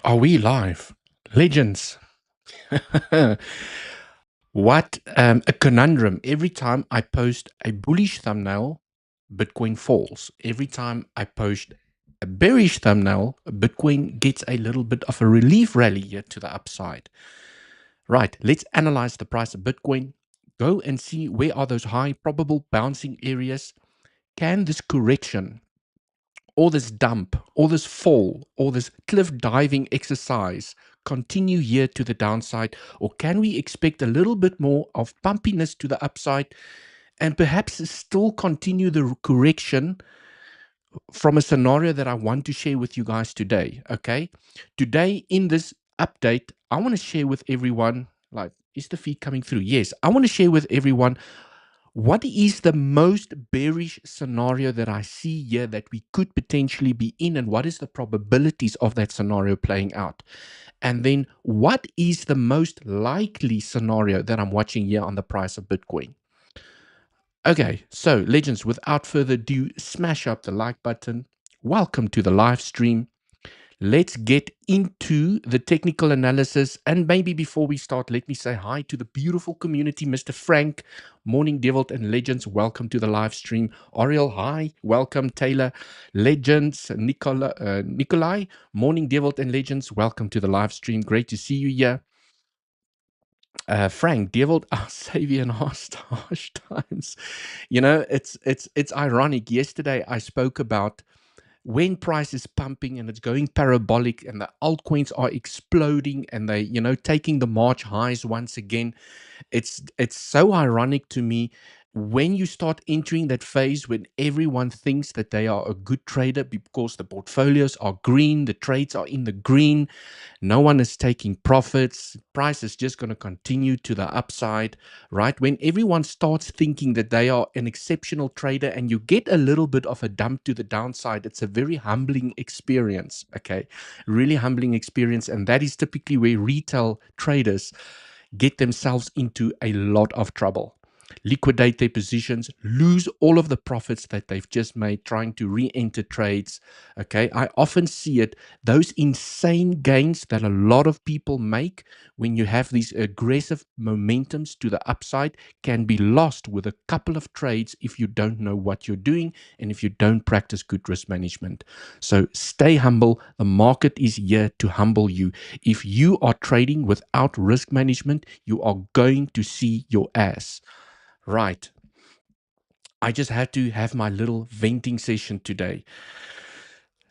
Are we live? Legends. What a conundrum. Every time I post a bullish thumbnail, Bitcoin falls. Every time I post a bearish thumbnail, Bitcoin gets a little bit of a relief rally here to the upside. Right, let's analyze the price of Bitcoin. Go and see where are those high probable bouncing areas. Can this correction, all this dump, all this fall, all this cliff diving exercise continue here to the downside? Or can we expect a little bit more of bumpiness to the upside and perhaps still continue the correction from a scenario that I want to share with you guys today? Okay. Today in this update, I want to share with everyone, like, is the feed coming through? Yes. I want to share with everyone what is the most bearish scenario that I see here that we could potentially be in, and what is the probabilities of that scenario playing out? And then what is the most likely scenario that I'm watching here on the price of Bitcoin? Okay, so legends, without further ado, smash up the like button. Welcome to the live stream. Let's get into the technical analysis. And maybe before we start, let me say hi to the beautiful community. Mr. Frank, Morning Devil and Legends, welcome to the live stream. Oriel, hi, welcome. Taylor, Legends, Nikolai, Morning Devil and Legends, welcome to the live stream. Great to see you here. Frank, Devil, our savior in harsh times. You know, it's ironic. Yesterday I spoke about when price is pumping and it's going parabolic and the altcoins are exploding and they, taking the March highs once again. It's so ironic to me when you start entering that phase when everyone thinks that they are a good trader because the portfolios are green, the trades are in the green, no one is taking profits, price is just going to continue to the upside, right? When everyone starts thinking that they are an exceptional trader and you get a little bit of a dump to the downside, it's a very humbling experience, okay? Really humbling experience. And that is typically where retail traders get themselves into a lot of trouble. Liquidate their positions, lose all of the profits that they've just made trying to re-enter trades. Okay, I often see it, those insane gains that a lot of people make when you have these aggressive momentums to the upside can be lost with a couple of trades if you don't know what you're doing and if you don't practice good risk management. So stay humble. The market is here to humble you. If you are trading without risk management, you are going to see your ass. Right. I just had to have my little venting session today.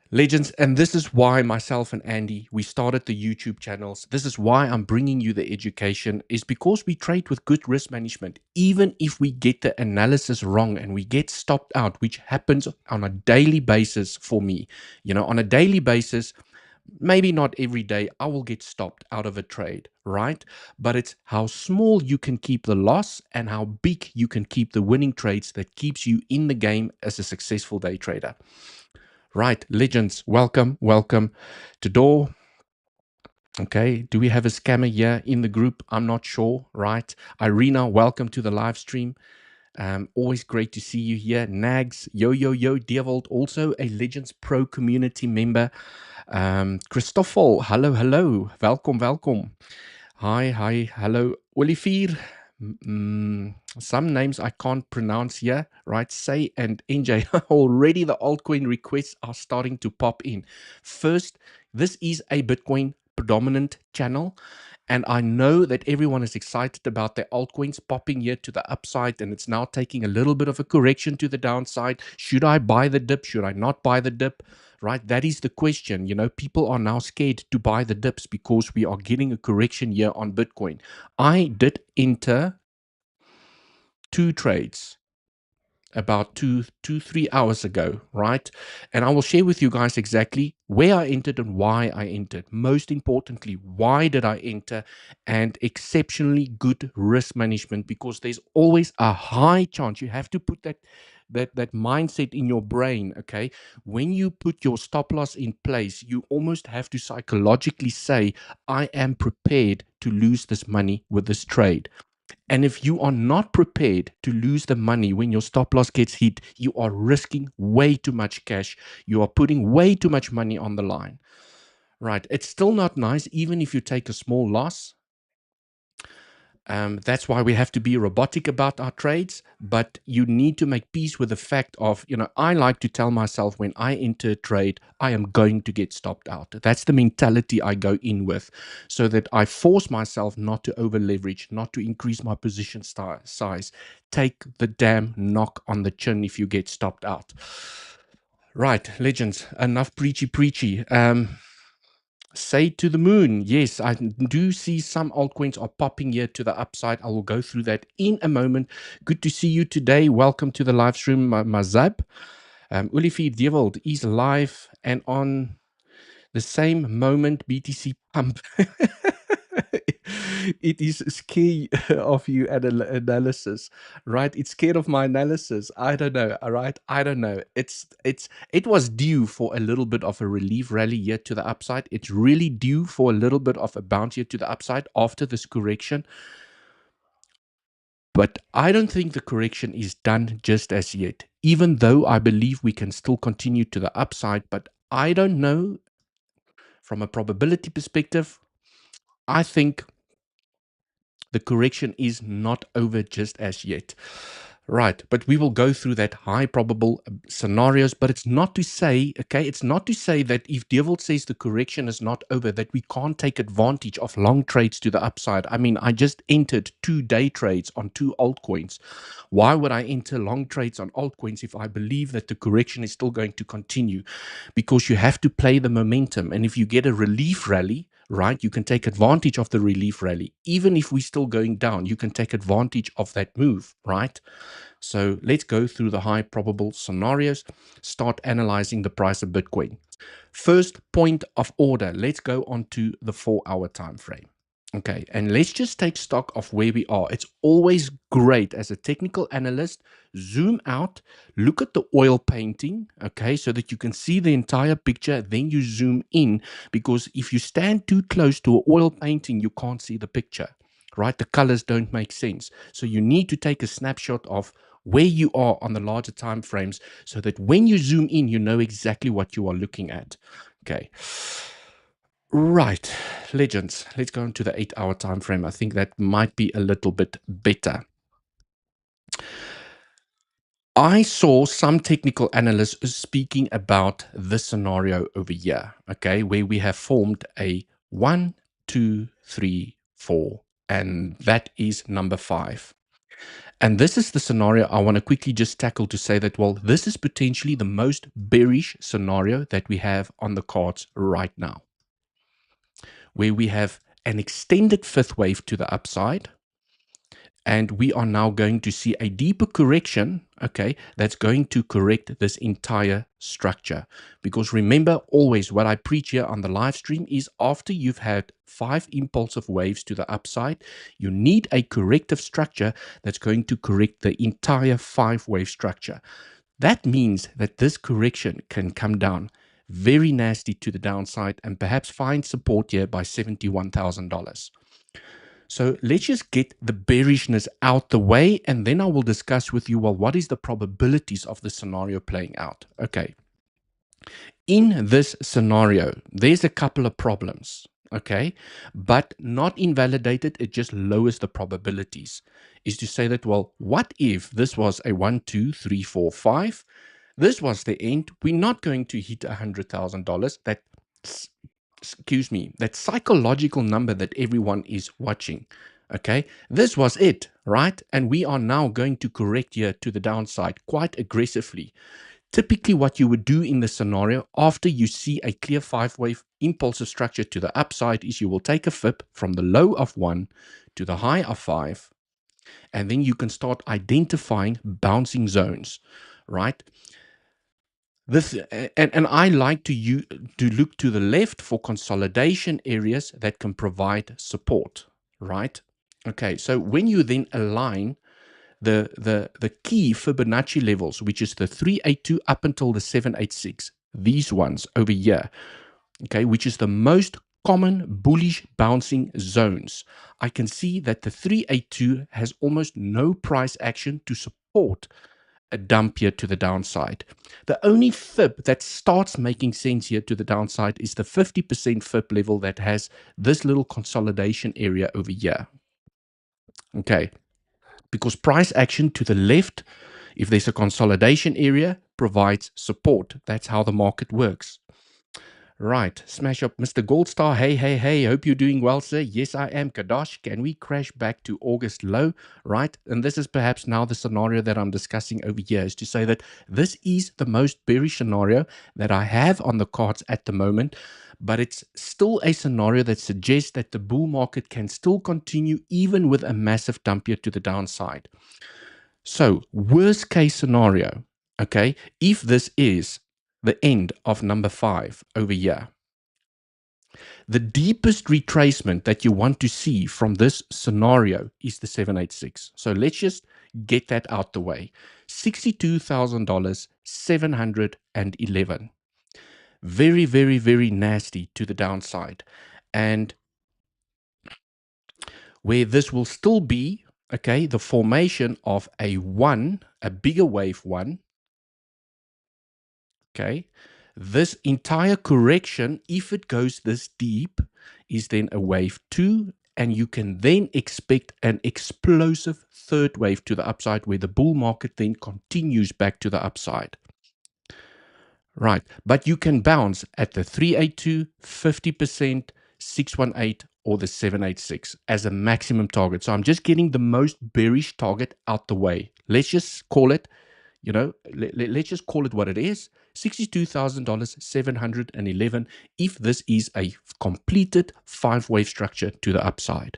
Legends, and this is why myself and Andy, we started the YouTube channels. This is why I'm bringing you the education, is because we trade with good risk management. Even if we get the analysis wrong and we get stopped out, which happens on a daily basis for me, on a daily basis, maybe not every day, I will get stopped out of a trade, right? But it's how small you can keep the loss and how big you can keep the winning trades that keeps you in the game as a successful day trader. Right, legends, welcome to Door. Okay, do we have a scammer here in the group? I'm not sure, right? Irina, welcome to the live stream. Always great to see you here. Nags, yo, Deerwold, also a Legends Pro community member. Christoffel, hello. Welcome. Hi, hello. Olivier, some names I can't pronounce here, right? Say and NJ. Already the altcoin requests are starting to pop in. First, this is a Bitcoin predominant channel, and I know that everyone is excited about their altcoins popping here to the upside, and it's now taking a little bit of a correction to the downside. Should I buy the dip? Should I not buy the dip? Right? That is the question. People are now scared to buy the dips because we are getting a correction here on Bitcoin. I did enter 2 trades about 3 hours ago, right? And I will share with you guys exactly where I entered and why I entered. Most importantly, why did I enter? And exceptionally good risk management, because there's always a high chance. You have to put that mindset in your brain, okay? When you put your stop loss in place, you almost have to psychologically say, I am prepared to lose this money with this trade. And if you are not prepared to lose the money when your stop loss gets hit, you are risking way too much cash. You are putting way too much money on the line. Right. It's still not nice, even if you take a small loss. That's why we have to be robotic about our trades, but you need to make peace with the fact of, I like to tell myself when I enter a trade, I am going to get stopped out. That's the mentality I go in with, so that I force myself not to over leverage, not to increase my position size. Take the damn knock on the chin if you get stopped out. Right, legends, enough preachy. Say to the moon. Yes, I do see some altcoins are popping here to the upside. I will go through that in a moment. Good to see you today. Welcome to the live stream, 𝗖𝗍𝗍𝗍. 𝗬𝗍𝘆𝗽𝗍𝗍 is live and on the same moment BTC pump. It is scared of you analysis, right? It's scared of my analysis. I don't know. All right, I don't know. It was due for a little bit of a relief rally here to the upside. It's really due for a little bit of a bounce here to the upside after this correction. But I don't think the correction is done just as yet, even though I believe we can still continue to the upside. But I don't know, from a probability perspective, I think the correction is not over just as yet. Right, but we will go through that high probable scenarios, but it's not to say, okay, it's not to say that if Devil says the correction is not over, that we can't take advantage of long trades to the upside. I mean, I just entered 2 day trades on 2 altcoins. Why would I enter long trades on altcoins if I believe that the correction is still going to continue? Because you have to play the momentum. And if you get a relief rally, right, you can take advantage of the relief rally. Even if we're still going down, you can take advantage of that move, right? So let's go through the high probable scenarios, start analyzing the price of Bitcoin. First point of order, let's go on to the 4-hour time frame. Okay, and let's just take stock of where we are. It's always great as a technical analyst, zoom out, look at the oil painting, okay, so that you can see the entire picture. Then you zoom in, because if you stand too close to an oil painting, you can't see the picture, right? The colors don't make sense. So you need to take a snapshot of where you are on the larger time frames, so that when you zoom in, you know exactly what you are looking at. Okay. Right, legends. Let's go into the 8-hour time frame. I think that might be a little bit better. I saw some technical analysts speaking about this scenario over here, okay, where we have formed a 1, 2, 3, 4, and that is number 5. And this is the scenario I want to quickly just tackle to say that, well, this is potentially the most bearish scenario that we have on the cards right now, where we have an extended 5th wave to the upside, and we are now going to see a deeper correction, okay, that's going to correct this entire structure. Because remember, always what I preach here on the live stream is, after you've had 5 impulsive waves to the upside, you need a corrective structure that's going to correct the entire 5-wave structure. That means that this correction can come down very nasty to the downside and perhaps find support here by $71,000. So let's just get the bearishness out the way, and then I will discuss with you, well, what is the probabilities of the scenario playing out? Okay. In this scenario, there's a couple of problems, okay, but not invalidated. It just lowers the probabilities. Is to say that, well, what if this was a 1, 2, 3, 4, 5? This was the end. We're not going to hit $100,000. That, excuse me, that psychological number that everyone is watching. Okay, this was it, right? And we are now going to correct here to the downside quite aggressively. Typically, what you would do in the scenario after you see a clear 5-wave impulsive structure to the upside is you will take a fib from the low of 1 to the high of 5, and then you can start identifying bouncing zones, right? This and I like to look to the left for consolidation areas that can provide support, right? Okay, so when you then align the key Fibonacci levels, which is the 382 up until the 786, these ones over here, okay, which is the most common bullish bouncing zones, I can see that the 382 has almost no price action to support a dump here to the downside. The only fib that starts making sense here to the downside is the 50% fib level that has this little consolidation area over here. Okay, because price action to the left, if there's a consolidation area, provides support. That's how the market works. Right, smash up Mr. Goldstar. Hey, hey, hey, hope you're doing well, sir. Yes, I am. Kadash, can we crash back to August low? Right, and this is perhaps now the scenario that I'm discussing over here, is to say that this is the most bearish scenario that I have on the cards at the moment, but it's still a scenario that suggests that the bull market can still continue even with a massive dump here to the downside. So, worst case scenario, okay, if this is the end of number 5 over here, the deepest retracement that you want to see from this scenario is the 786. So let's just get that out the way. $62,000, 711. Very, very, very nasty to the downside. And where this will still be, okay, the formation of a 1, a bigger wave 1, okay, this entire correction, if it goes this deep, is then a wave 2, and you can then expect an explosive third wave to the upside where the bull market then continues back to the upside. Right, but you can bounce at the 382, 50%, 618, or the 786 as a maximum target. So I'm just getting the most bearish target out the way. Let's just call it, you know, let's just call it what it is. $62,000, 711, if this is a completed 5-wave structure to the upside.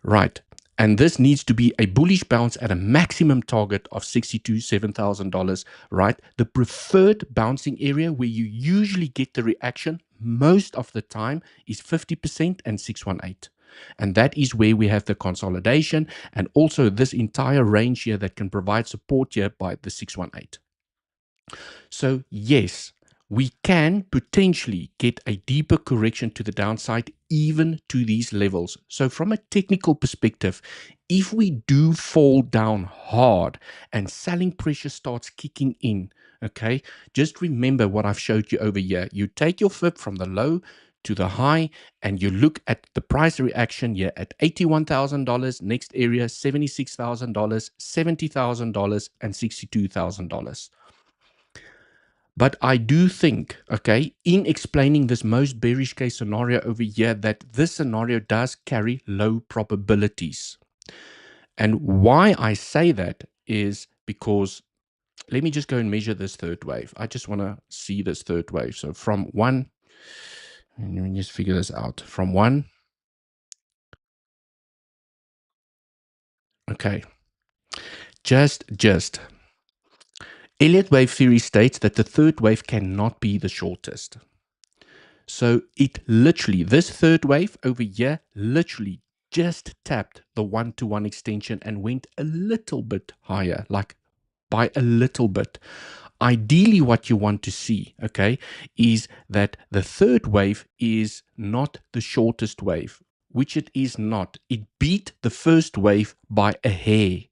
Right. And this needs to be a bullish bounce at a maximum target of $7,000, right? The preferred bouncing area where you usually get the reaction most of the time is 50% and 618. And that is where we have the consolidation and also this entire range here that can provide support here by the 618. So yes, we can potentially get a deeper correction to the downside even to these levels. So from a technical perspective, if we do fall down hard and selling pressure starts kicking in, okay, just remember what I've showed you over here. You take your fib from the low to the high and you look at the price reaction here at $81,000, next area $76,000, $70,000, and $62,000. But I do think, okay, in explaining this most bearish case scenario over here, that this scenario does carry low probabilities. And why I say that is because, let me just go and measure this third wave. I just want to see this third wave. So from 1, and let me just figure this out. From 1, okay, just. Elliot wave theory states that the third wave cannot be the shortest. So it literally, this third wave over here, literally just tapped the 1-to-1 extension and went a little bit higher, like by a little bit. Ideally, what you want to see, okay, is that the third wave is not the shortest wave, which it is not. It beat the first wave by a hair.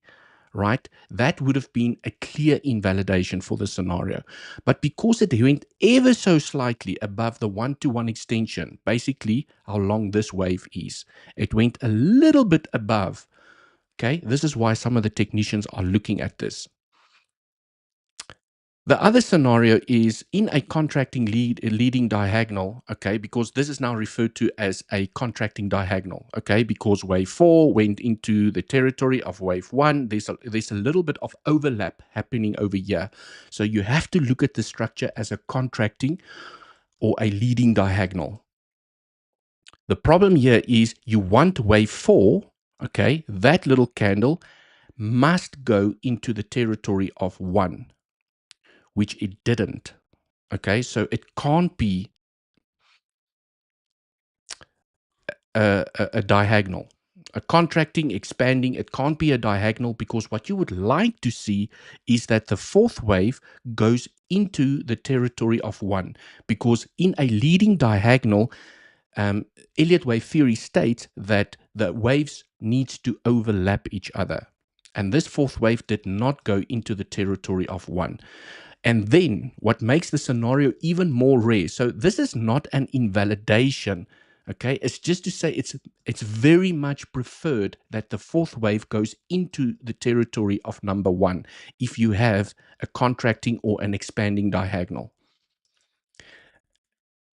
Right? That would have been a clear invalidation for the scenario. But because it went ever so slightly above the 1-to-1 extension, basically how long this wave is, it went a little bit above. Okay, this is why some of the technicians are looking at this. The other scenario is in a contracting leading diagonal, okay, because this is now referred to as a contracting diagonal, okay, because wave 4 went into the territory of wave 1. There's a little bit of overlap happening over here. So you have to look at the structure as a contracting or a leading diagonal. The problem here is you want wave 4, okay, that little candle must go into the territory of 1. Which it didn't. Okay, so it can't be a diagonal. A contracting, expanding, it can't be a diagonal because what you would like to see is that the fourth wave goes into the territory of 1. Because in a leading diagonal, Elliott wave theory states that the waves needs to overlap each other. And this fourth wave did not go into the territory of 1. And then what makes the scenario even more rare, so this is not an invalidation, okay? It's just to say it's very much preferred that the fourth wave goes into the territory of number 1 if you have a contracting or an expanding diagonal.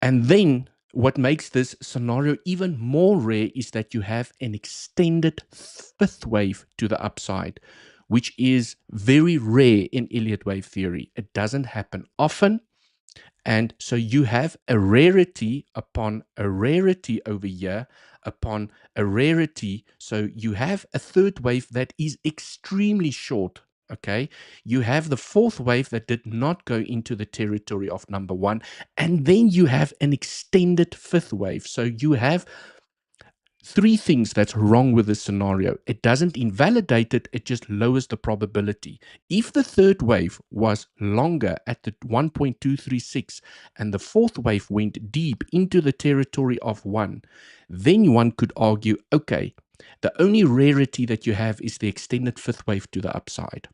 And then what makes this scenario even more rare is that you have an extended fifth wave to the upside, which is very rare in Elliott wave theory. It doesn't happen often. And so you have a rarity upon a rarity over here upon a rarity. So you have a third wave that is extremely short. Okay. You have the fourth wave that did not go into the territory of number 1. And then you have an extended fifth wave. So you have 3 things that's wrong with this scenario. It doesn't invalidate it, it just lowers the probability. If the third wave was longer at the 1.236 and the fourth wave went deep into the territory of 1, then one could argue, okay, the only rarity that you have is the extended fifth wave to the upside.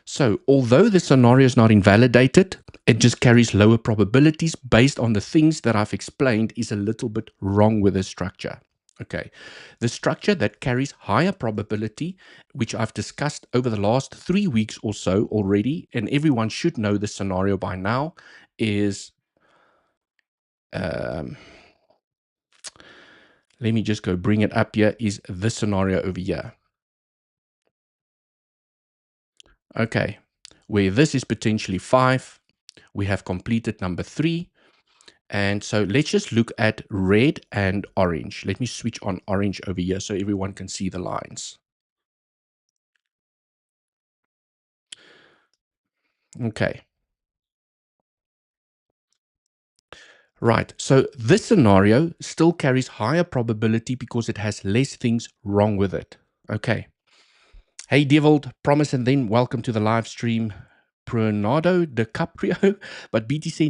So although the scenario is not invalidated, it just carries lower probabilities based on the things that I've explained is a little bit wrong with the structure. Okay, the structure that carries higher probability, which I've discussed over the last 3 weeks or so already, and everyone should know the scenario by now, is, let me just go bring it up here, is this scenario over here. Okay, where this is potentially 5, we have completed number 3. And so let's just look at red and orange. Let me switch on orange over here so everyone can see the lines. Okay. Right. So this scenario still carries higher probability because it has less things wrong with it. Okay. Hey, Devold, promise and then welcome to the live stream. Leonardo DiCaprio, but BTC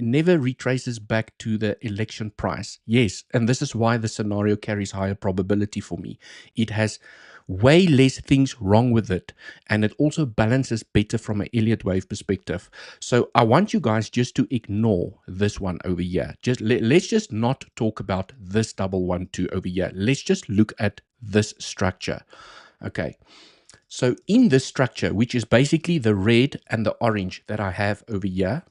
never retraces back to the election price. Yes, and this is why the scenario carries higher probability for me. It has way less things wrong with it, and it also balances better from an Elliott wave perspective. So I want you guys just to ignore this one over here. Just let's just not talk about this 112 over here. Let's just look at this structure. Okay. So in this structure, which is basically the red and the orange that I have over here,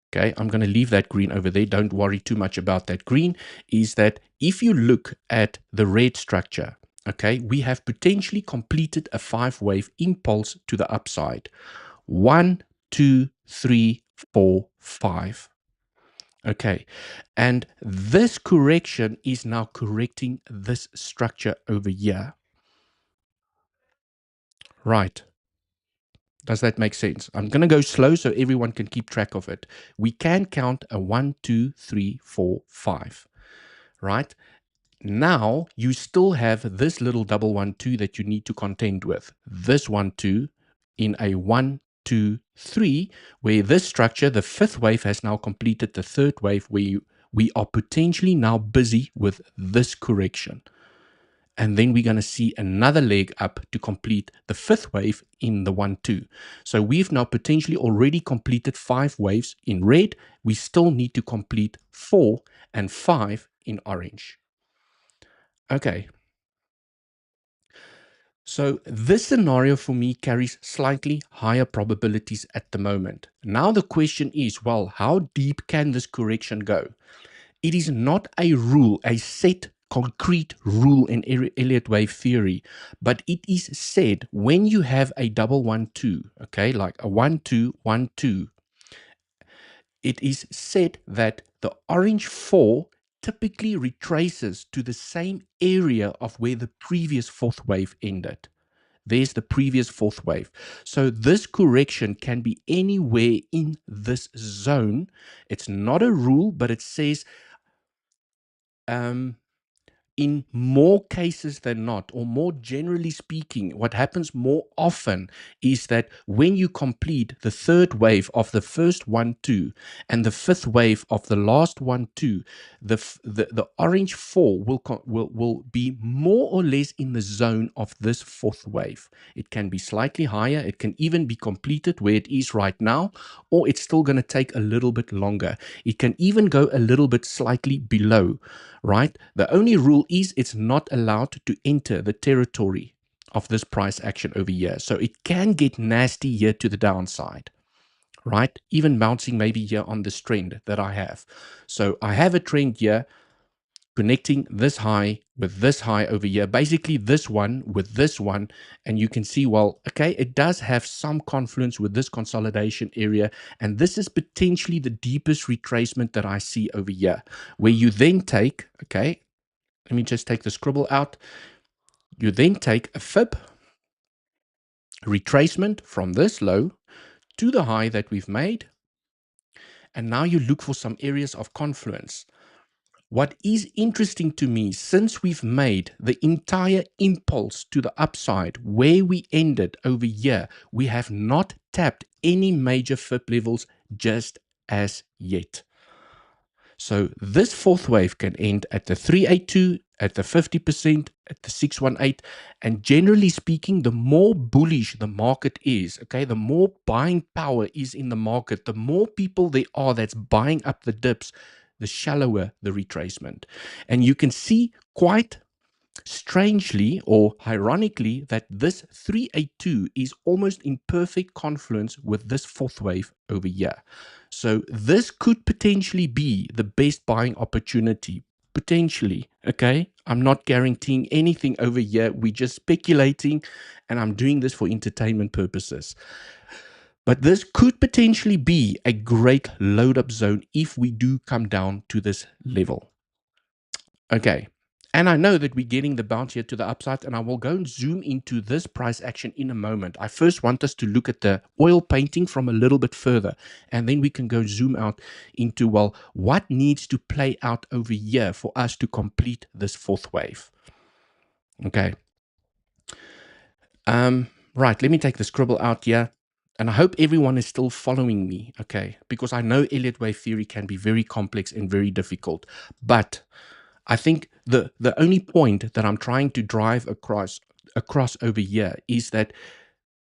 okay, I'm going to leave that green over there. Don't worry too much about that green, is that if you look at the red structure, okay, we have potentially completed a 5-wave impulse to the upside. 1, 2, 3, 4, 5. Okay, and this correction is now correcting this structure over here. Right. Does that make sense? I'm going to go slow so everyone can keep track of it. We can count a 1, 2, 3, 4, 5. Right? Now you still have this little 112 that you need to contend with. This 1, 2 in a 1, 2, 3, where this structure, the fifth wave, has now completed the third wave, where we are potentially now busy with this correction. And then we're going to see another leg up to complete the fifth wave in the 1, 2. So we've now potentially already completed 5 waves in red. We still need to complete 4 and 5 in orange. Okay. So this scenario for me carries slightly higher probabilities at the moment. Now the question is, well, how deep can this correction go? It is not a rule, a set concrete rule in Elliott wave theory, but it is said when you have a 112, okay, like a 1, 2, 1, 2, it is said that the orange 4 typically retraces to the same area of where the previous fourth wave ended. There's the previous fourth wave. So this correction can be anywhere in this zone. It's not a rule, but it says in more cases than not, or more generally speaking, what happens more often is that when you complete the third wave of the first 1-2 and the fifth wave of the last 1-2, the orange 4 will be more or less in the zone of this fourth wave. It can be slightly higher. It can even be completed where it is right now, or it's still going to take a little bit longer. It can even go a little bit slightly below, right? The only rule is it's not allowed to enter the territory of this price action over here. So it can get nasty here to the downside, right? Even bouncing maybe here on this trend that I have. So I have a trend here connecting this high with this high over here, basically this one with this one, and you can see, well, okay, it does have some confluence with this consolidation area, and this is potentially the deepest retracement that I see over here, where you then take, okay, let me just take the scribble out, you then take a fib retracement from this low to the high that we've made, and now you look for some areas of confluence. What is interesting to me, since we've made the entire impulse to the upside where we ended over here, we have not tapped any major fib levels just as yet. So this fourth wave can end at the 382, at the 50%, at the 618. And generally speaking, the more bullish the market is, okay, the more buying power is in the market, the more people there are that's buying up the dips, the shallower the retracement. And you can see quite strangely or ironically that this 382 is almost in perfect confluence with this fourth wave over here. So this could potentially be the best buying opportunity, potentially, okay? I'm not guaranteeing anything over here. We're just speculating, and I'm doing this for entertainment purposes. But this could potentially be a great load-up zone if we do come down to this level. Okay. And I know that we're getting the bounce here to the upside, and I will go and zoom into this price action in a moment. I first want us to look at the oil painting from a little bit further, and then we can go zoom out into, well, what needs to play out over here for us to complete this fourth wave. Okay. Right, let me take the scribble out here. And I hope everyone is still following me, okay? Because I know Elliott wave theory can be very complex and very difficult, but I think the only point that I'm trying to drive across over here is that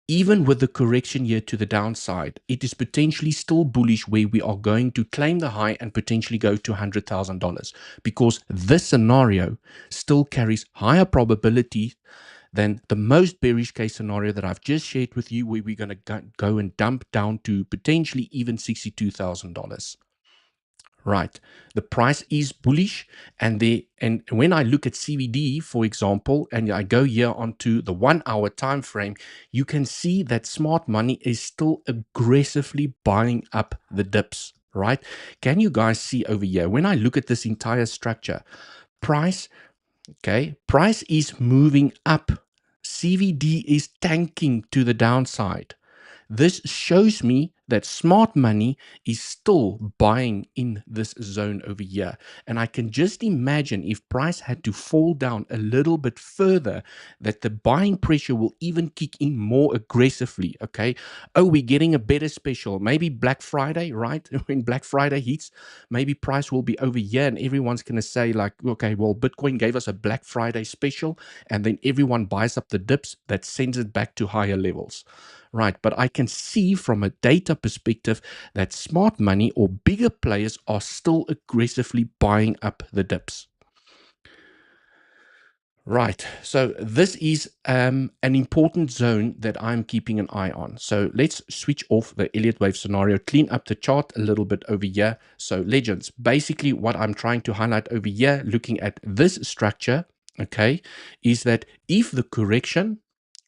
even with the correction here to the downside, it is potentially still bullish where we are going to claim the high and potentially go to $100,000, because this scenario still carries higher probability than the most bearish case scenario that I've just shared with you, where we're going to go and dump down to potentially even $62,000. Right. The price is bullish, and when I look at CVD, for example, and I go here onto the 1 hour time frame, you can see that smart money is still aggressively buying up the dips, right? Can you guys see over here? When I look at this entire structure, price is moving up. CVD is tanking to the downside. This shows me that smart money is still buying in this zone over here. And I can just imagine if price had to fall down a little bit further, that the buying pressure will even kick in more aggressively, okay? Oh, we're getting a better special. Maybe Black Friday, right? When Black Friday hits, maybe price will be over here and everyone's going to say like, okay, well, Bitcoin gave us a Black Friday special, and then everyone buys up the dips that sends it back to higher levels. Right, but I can see from a data perspective that smart money or bigger players are still aggressively buying up the dips. Right, so this is an important zone that I'm keeping an eye on. So let's switch off the Elliott wave scenario, clean up the chart a little bit over here. So legends, basically what I'm trying to highlight over here, looking at this structure, okay, is that if the correction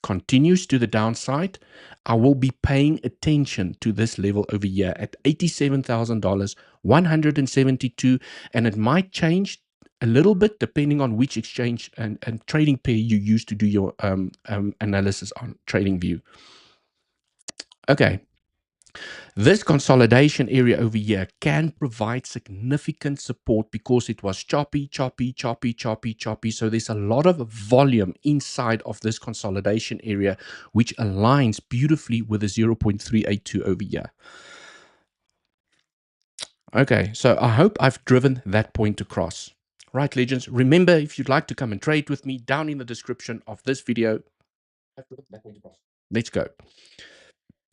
continues to the downside, I will be paying attention to this level over here at $87,000, 172, and it might change a little bit depending on which exchange and trading pair you use to do your analysis on Tradingview. Okay, This consolidation area over here can provide significant support because it was choppy, choppy, choppy, choppy, choppy. So there's a lot of volume inside of this consolidation area, which aligns beautifully with the 0.382 over here. Okay, so I hope I've driven that point across. Right, legends, remember, if you'd like to come and trade with me, down in the description of this video, I've driven that point across. Let's go.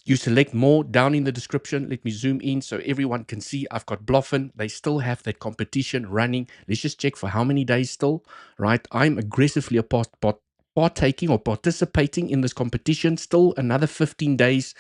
You select more down in the description. Let me zoom in so everyone can see I've got Bluffin. They still have that competition running. Let's just check for how many days still, right? I'm aggressively partaking or participating in this competition. Still another 15 days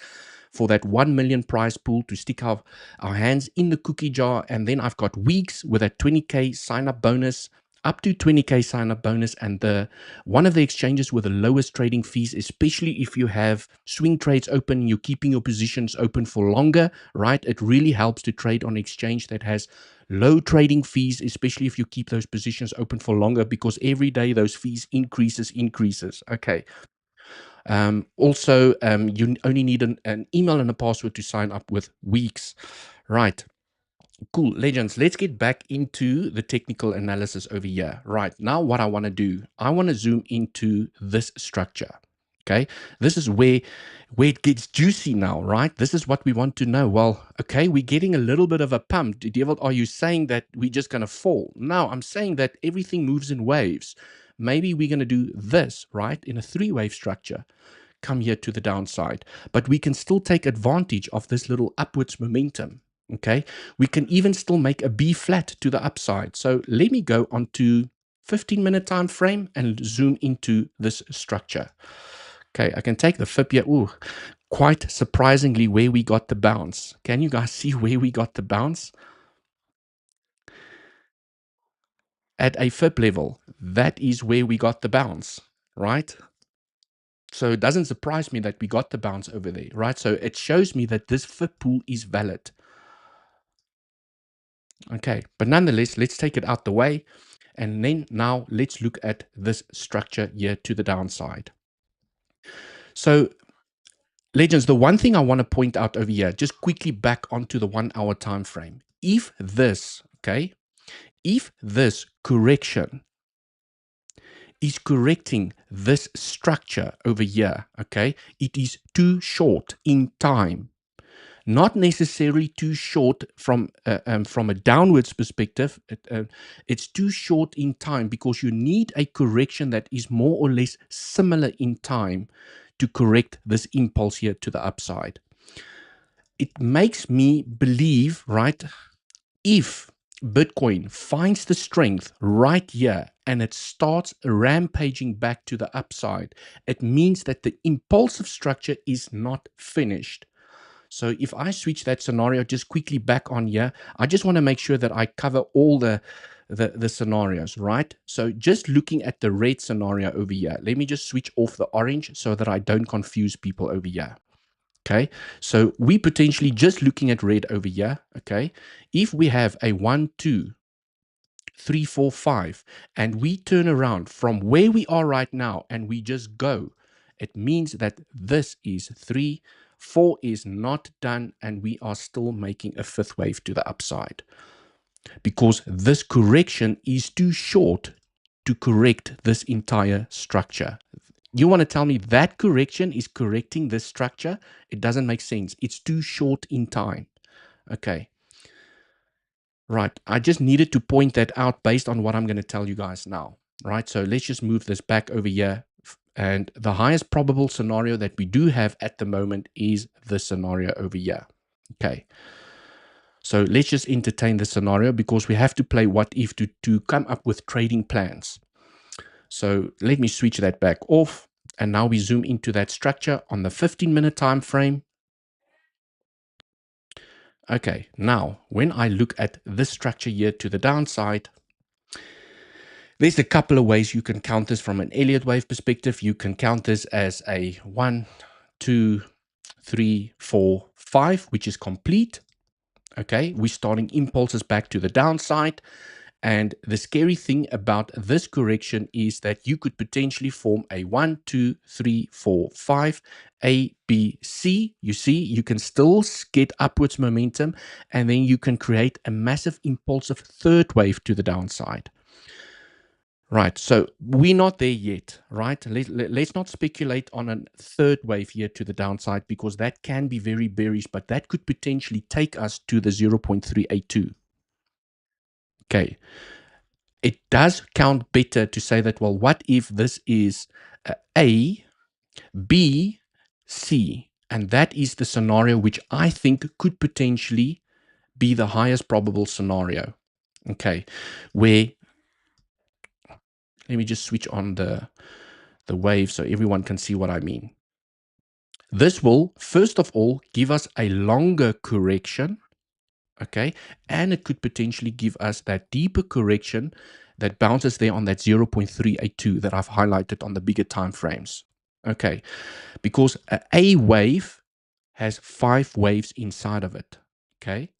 for that 1 million prize pool to stick our hands in the cookie jar. And then I've got weeks with a 20K sign up bonus, up to 20K sign up bonus, and one of the exchanges with the lowest trading fees, especially if you have swing trades open, you're keeping your positions open for longer, right? It really helps to trade on exchange that has low trading fees, especially if you keep those positions open for longer, because every day those fees increases. Okay. Also, you only need an email and a password to sign up with weeks. Right. Cool, legends. Let's get back into the technical analysis over here. Right, now what I want to do, I want to zoom into this structure. Okay, this is where it gets juicy now, right? This is what we want to know. Well, okay, we're getting a little bit of a pump. Devil, are you saying that we're just going to fall? No, I'm saying that everything moves in waves. Maybe we're going to do this, right, in a three-wave structure. Come here to the downside, but we can still take advantage of this little upwards momentum. Okay, we can even still make a B flat to the upside. So let me go onto 15-minute time frame and zoom into this structure. Okay, I can take the FIP here. Ooh, quite surprisingly where we got the bounce. Can you guys see where we got the bounce? At a FIP level, that is where we got the bounce, right? So it doesn't surprise me that we got the bounce over there, right? So it shows me that this FIP pool is valid. Okay, but nonetheless, let's take it out the way. And then now let's look at this structure here to the downside. So legends, the one thing I want to point out over here, just quickly back onto the 1 hour time frame. If this, okay, if this correction is correcting this structure over here, okay, it is too short in time. Not necessarily too short from a downwards perspective. It's too short in time because you need a correction that is more or less similar in time to correct this impulse here to the upside. It makes me believe, right, if Bitcoin finds the strength right here and it starts rampaging back to the upside, it means that the impulsive structure is not finished. So if I switch that scenario just quickly back on here, I just want to make sure that I cover all the scenarios, right? So just looking at the red scenario over here, let me just switch off the orange so that I don't confuse people over here. Okay, so we potentially just looking at red over here. Okay, if we have a 1, 2, 3, 4, 5, and we turn around from where we are right now and we just go, it means that this is 3, 4 is not done, and we are still making a fifth wave to the upside because this correction is too short to correct this entire structure. You want to tell me that correction is correcting this structure? It doesn't make sense. It's too short in time. Okay. Right. I just needed to point that out based on what I'm going to tell you guys now. Right. So let's just move this back over here. And the highest probable scenario that we do have at the moment is this scenario over here. Okay. So let's just entertain the scenario because we have to play what if to come up with trading plans. So let me switch that back off. And now we zoom into that structure on the 15-minute time frame. Okay, now when I look at this structure here to the downside, there's a couple of ways you can count this from an Elliott wave perspective. You can count this as a 1, 2, 3, 4, 5, which is complete. Okay, we're starting impulses back to the downside. And the scary thing about this correction is that you could potentially form a 1, 2, 3, 4, 5, A, B, C. You see, you can still get upwards momentum, and then you can create a massive impulsive third wave to the downside. Right, so we're not there yet, right? Let's not speculate on a third wave here to the downside, because that can be very bearish, but that could potentially take us to the 0.382. Okay. It does count better to say that, well, what if this is A, B, C? And that is the scenario which I think could potentially be the highest probable scenario. Okay, where, let me just switch on the wave so everyone can see what I mean. This will, first of all, give us a longer correction, okay? And it could potentially give us that deeper correction that bounces there on that 0.382 that I've highlighted on the bigger time frames. Okay, because a wave has 5 waves inside of it. Okay,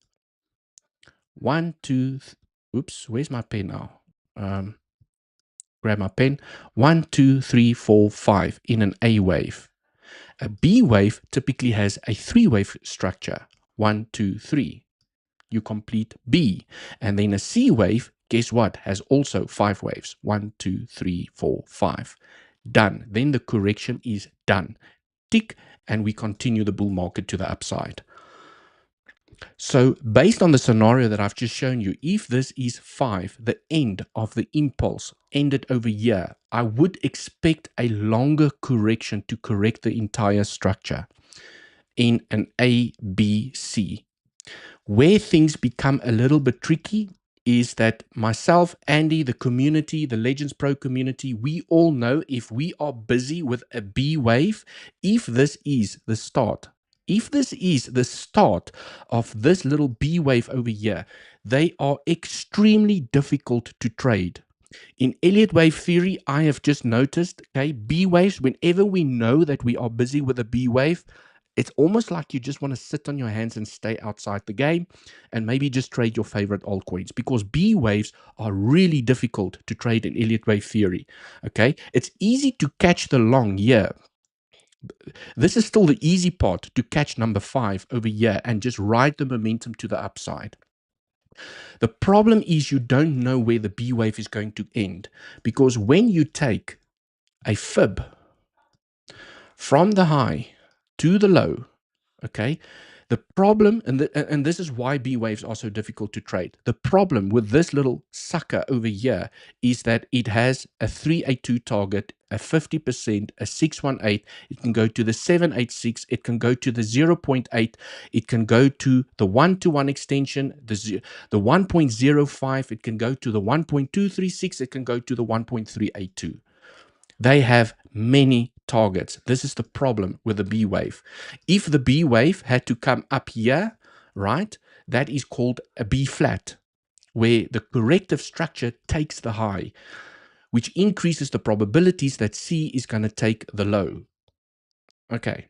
1, 2, oops, where's my pen now? Grab my pen. 1, 2, 3, 4, 5 in an A wave. A B wave typically has a 3-wave structure. 1, 2, 3. You complete B. And then a C wave, guess what, has also 5 waves. 1, 2, 3, 4, 5. Done. Then the correction is done. Tick, and we continue the bull market to the upside. So based on the scenario that I've just shown you, if this is 5, the end of the impulse ended over here, I would expect a longer correction to correct the entire structure in an A, B, C. Where things become a little bit tricky is that myself, Andy, the community, the Legends Pro community, we all know if we are busy with a B wave, if this is the start, if this is the start of this little B wave over here, they are extremely difficult to trade. In Elliott wave theory, I have just noticed, okay, B waves, whenever we know that we are busy with a B wave, it's almost like you just want to sit on your hands and stay outside the game and maybe just trade your favorite altcoins, because B waves are really difficult to trade in Elliott wave theory. Okay, it's easy to catch the long here. This is still the easy part, to catch number 5 over here and just ride the momentum to the upside. The problem is you don't know where the B wave is going to end, because when you take a fib from the high to the low, okay, the problem, and this is why B waves are so difficult to trade. The problem with this little sucker over here is that it has a 382 target, a 50%, a 618. It can go to the 786. It can go to the 0.8. It can go to the 1-to-1 extension, the 1.05. It can go to the 1.236. It can go to the 1.382. They have many targets. This is the problem with the B wave. If the B wave had to come up here, right, that is called a B flat, where the corrective structure takes the high, which increases the probabilities that C is going to take the low. Okay.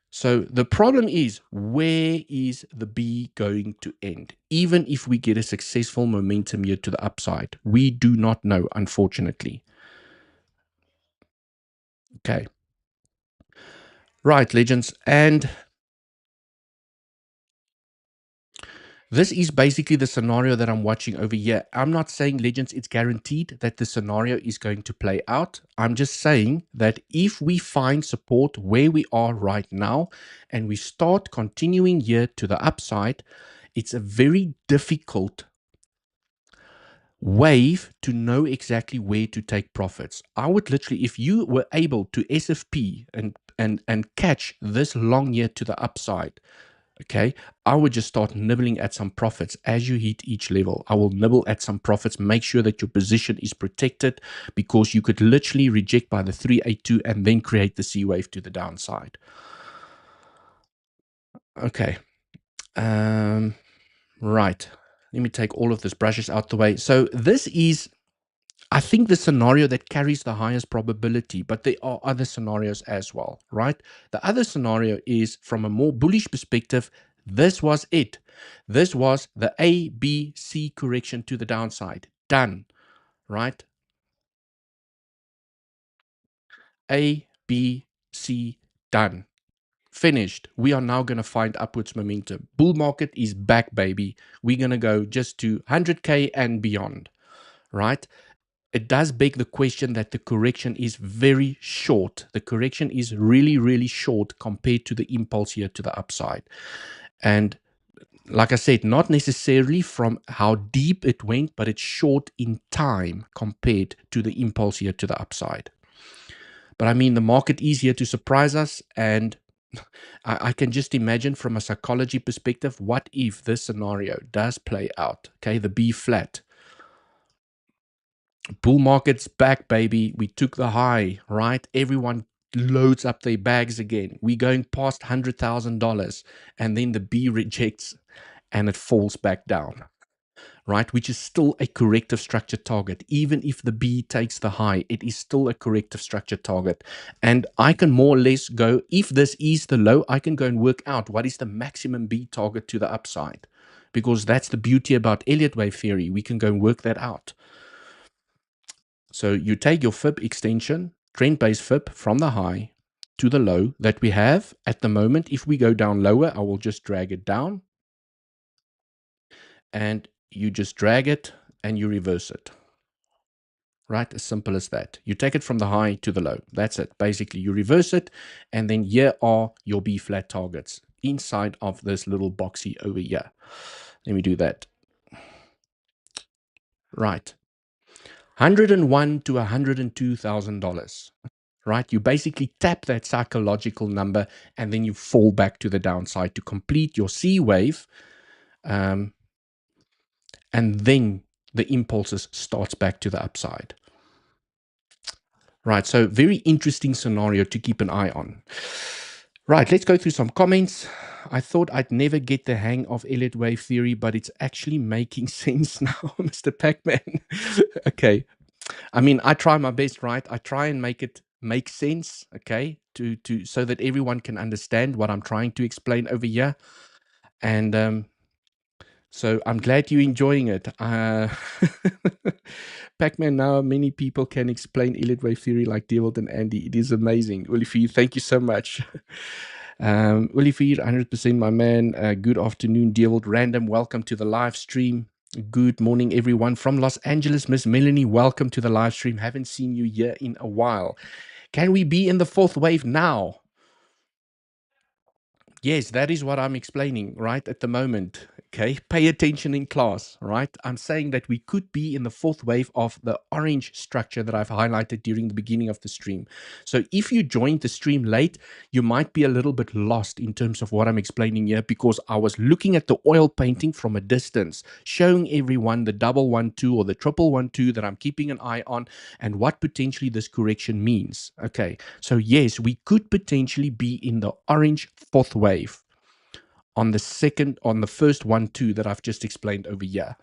So the problem is, where is the B going to end? Even if we get a successful momentum here to the upside, we do not know, unfortunately. Okay. Right, legends. And this is basically the scenario that I'm watching over here. I'm not saying, legends, it's guaranteed that the scenario is going to play out. I'm just saying that if we find support where we are right now and we start continuing here to the upside, it's a very difficult wave to know exactly where to take profits. I would literally, if you were able to SFP and catch this long here to the upside, okay, I would just start nibbling at some profits as you hit each level. I will nibble at some profits. Make sure that your position is protected, because you could literally reject by the 382 and then create the C wave to the downside. Okay. Right. Let me take all of this brushes out the way. So this is, I think, the scenario that carries the highest probability, but there are other scenarios as well, right? The other scenario is, from a more bullish perspective, This was it. This was the ABC correction to the downside. Done, right? A, B, C, done. Finished. We are now going to find upwards momentum. Bull market is back, baby. We're going to go just to 100K and beyond, right? It does beg the question that the correction is very short. The correction is really, really short compared to the impulse here to the upside. And like I said, not necessarily from how deep it went, but it's short in time compared to the impulse here to the upside. But I mean, the market is here to surprise us, and I can just imagine from a psychology perspective, what if this scenario does play out? Okay, the B flat. Bull market's back, baby. We took the high, right? Everyone loads up their bags again. We're going past $100,000, and then the B rejects and it falls back down, right? Which is still a corrective structure target. Even if the B takes the high, it is still a corrective structure target. And I can more or less go, if this is the low, I can go and work out what is the maximum B target to the upside. Because that's the beauty about Elliott wave theory. We can go and work that out. So you take your FIB extension, trend-based FIB from the high to the low that we have at the moment. If we go down lower, I will just drag it down. And you just drag it and you reverse it. Right? As simple as that. You take it from the high to the low. That's it. Basically, you reverse it, and then here are your B flat targets inside of this little boxy over here. Let me do that. Right. $101,000 to $102,000. Right? You basically tap that psychological number, and then you fall back to the downside to complete your C wave. And then the impulses starts back to the upside. Right, so very interesting scenario to keep an eye on. Right, let's go through some comments. I thought I'd never get the hang of Elliott wave theory, but it's actually making sense now, Mr. Pac-Man. Okay, I mean, I try my best, right? I try and make it make sense, okay, so that everyone can understand what I'm trying to explain over here. And so I'm glad you're enjoying it. Pac-Man, now many people can explain Elliott wave theory like Dewald and Andy. It is amazing. 𝗬𝗍, thank you so much. 𝗬𝗍, 100% my man. Good afternoon, Dewald. Random, welcome to the live stream. Good morning, everyone. From Los Angeles, Miss Melanie, welcome to the live stream. Haven't seen you here in a while. Can we be in the fourth wave now? Yes, that is what I'm explaining right at the moment. Okay, pay attention in class, right? I'm saying that we could be in the fourth wave of the orange structure that I've highlighted during the beginning of the stream. So if you joined the stream late, you might be a little bit lost in terms of what I'm explaining here, because I was looking at the oil painting from a distance, showing everyone the 112 or the 1112 that I'm keeping an eye on and what potentially this correction means. Okay, so yes, we could potentially be in the orange fourth wave on the first 1-2 that I've just explained over here.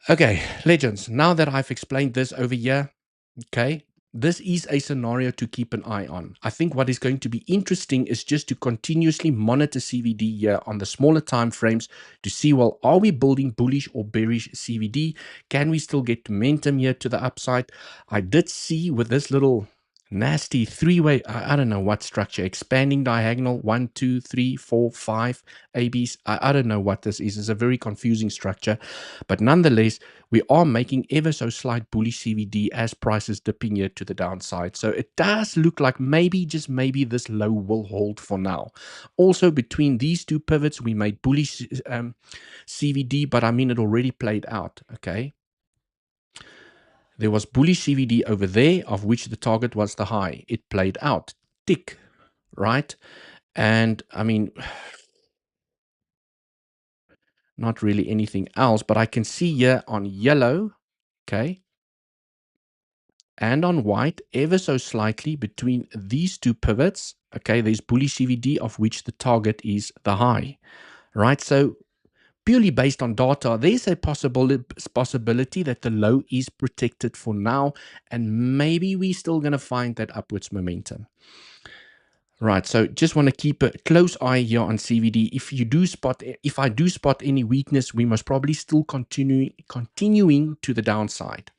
Okay, legends, now that I've explained this over here, okay, this is a scenario to keep an eye on. I think what is going to be interesting is just to continuously monitor CVD here on the smaller time frames to see, well, are we building bullish or bearish CVD? Can we still get momentum here to the upside? I did see with this little nasty three-way, I don't know what structure, expanding diagonal, 1, 2, 3, 4, 5 ABs. I don't know what this is. It's a very confusing structure, but nonetheless, we are making ever so slight bullish CVD as prices dipping here to the downside. So it does look like maybe, just maybe, this low will hold for now. Also, between these two pivots, we made bullish CVD, but I mean, it already played out, okay? There was bullish CVD over there, of which the target was the high. It played out. Tick, right? And I mean, not really anything else, but I can see here on yellow, okay, and on white, ever so slightly between these two pivots, okay, there's bullish CVD, of which the target is the high, right? So purely based on data, there's a possibility that the low is protected for now, and maybe we're still going to find that upwards momentum. Right, so just want to keep a close eye here on CVD. If I do spot any weakness, we must probably still continuing to the downside.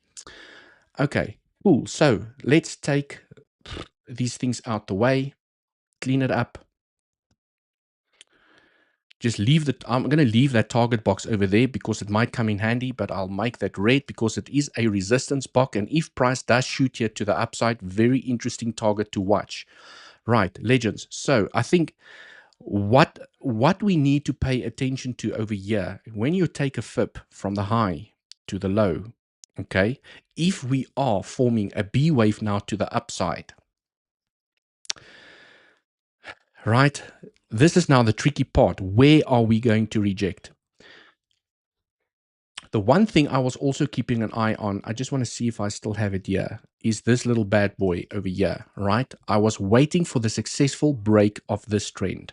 Okay, cool. So let's take these things out the way, clean it up. Just I'm going to leave that target box over there because it might come in handy, but I'll make that red because it is a resistance box. And if price does shoot here to the upside, very interesting target to watch. Right, legends. So I think what we need to pay attention to over here, when you take a fib from the high to the low, okay, if we are forming a B wave now to the upside, right, this is now the tricky part. Where are we going to reject? The one thing I was also keeping an eye on, I just want to see if I still have it here, is this little bad boy over here, right? I was waiting for the successful break of this trend,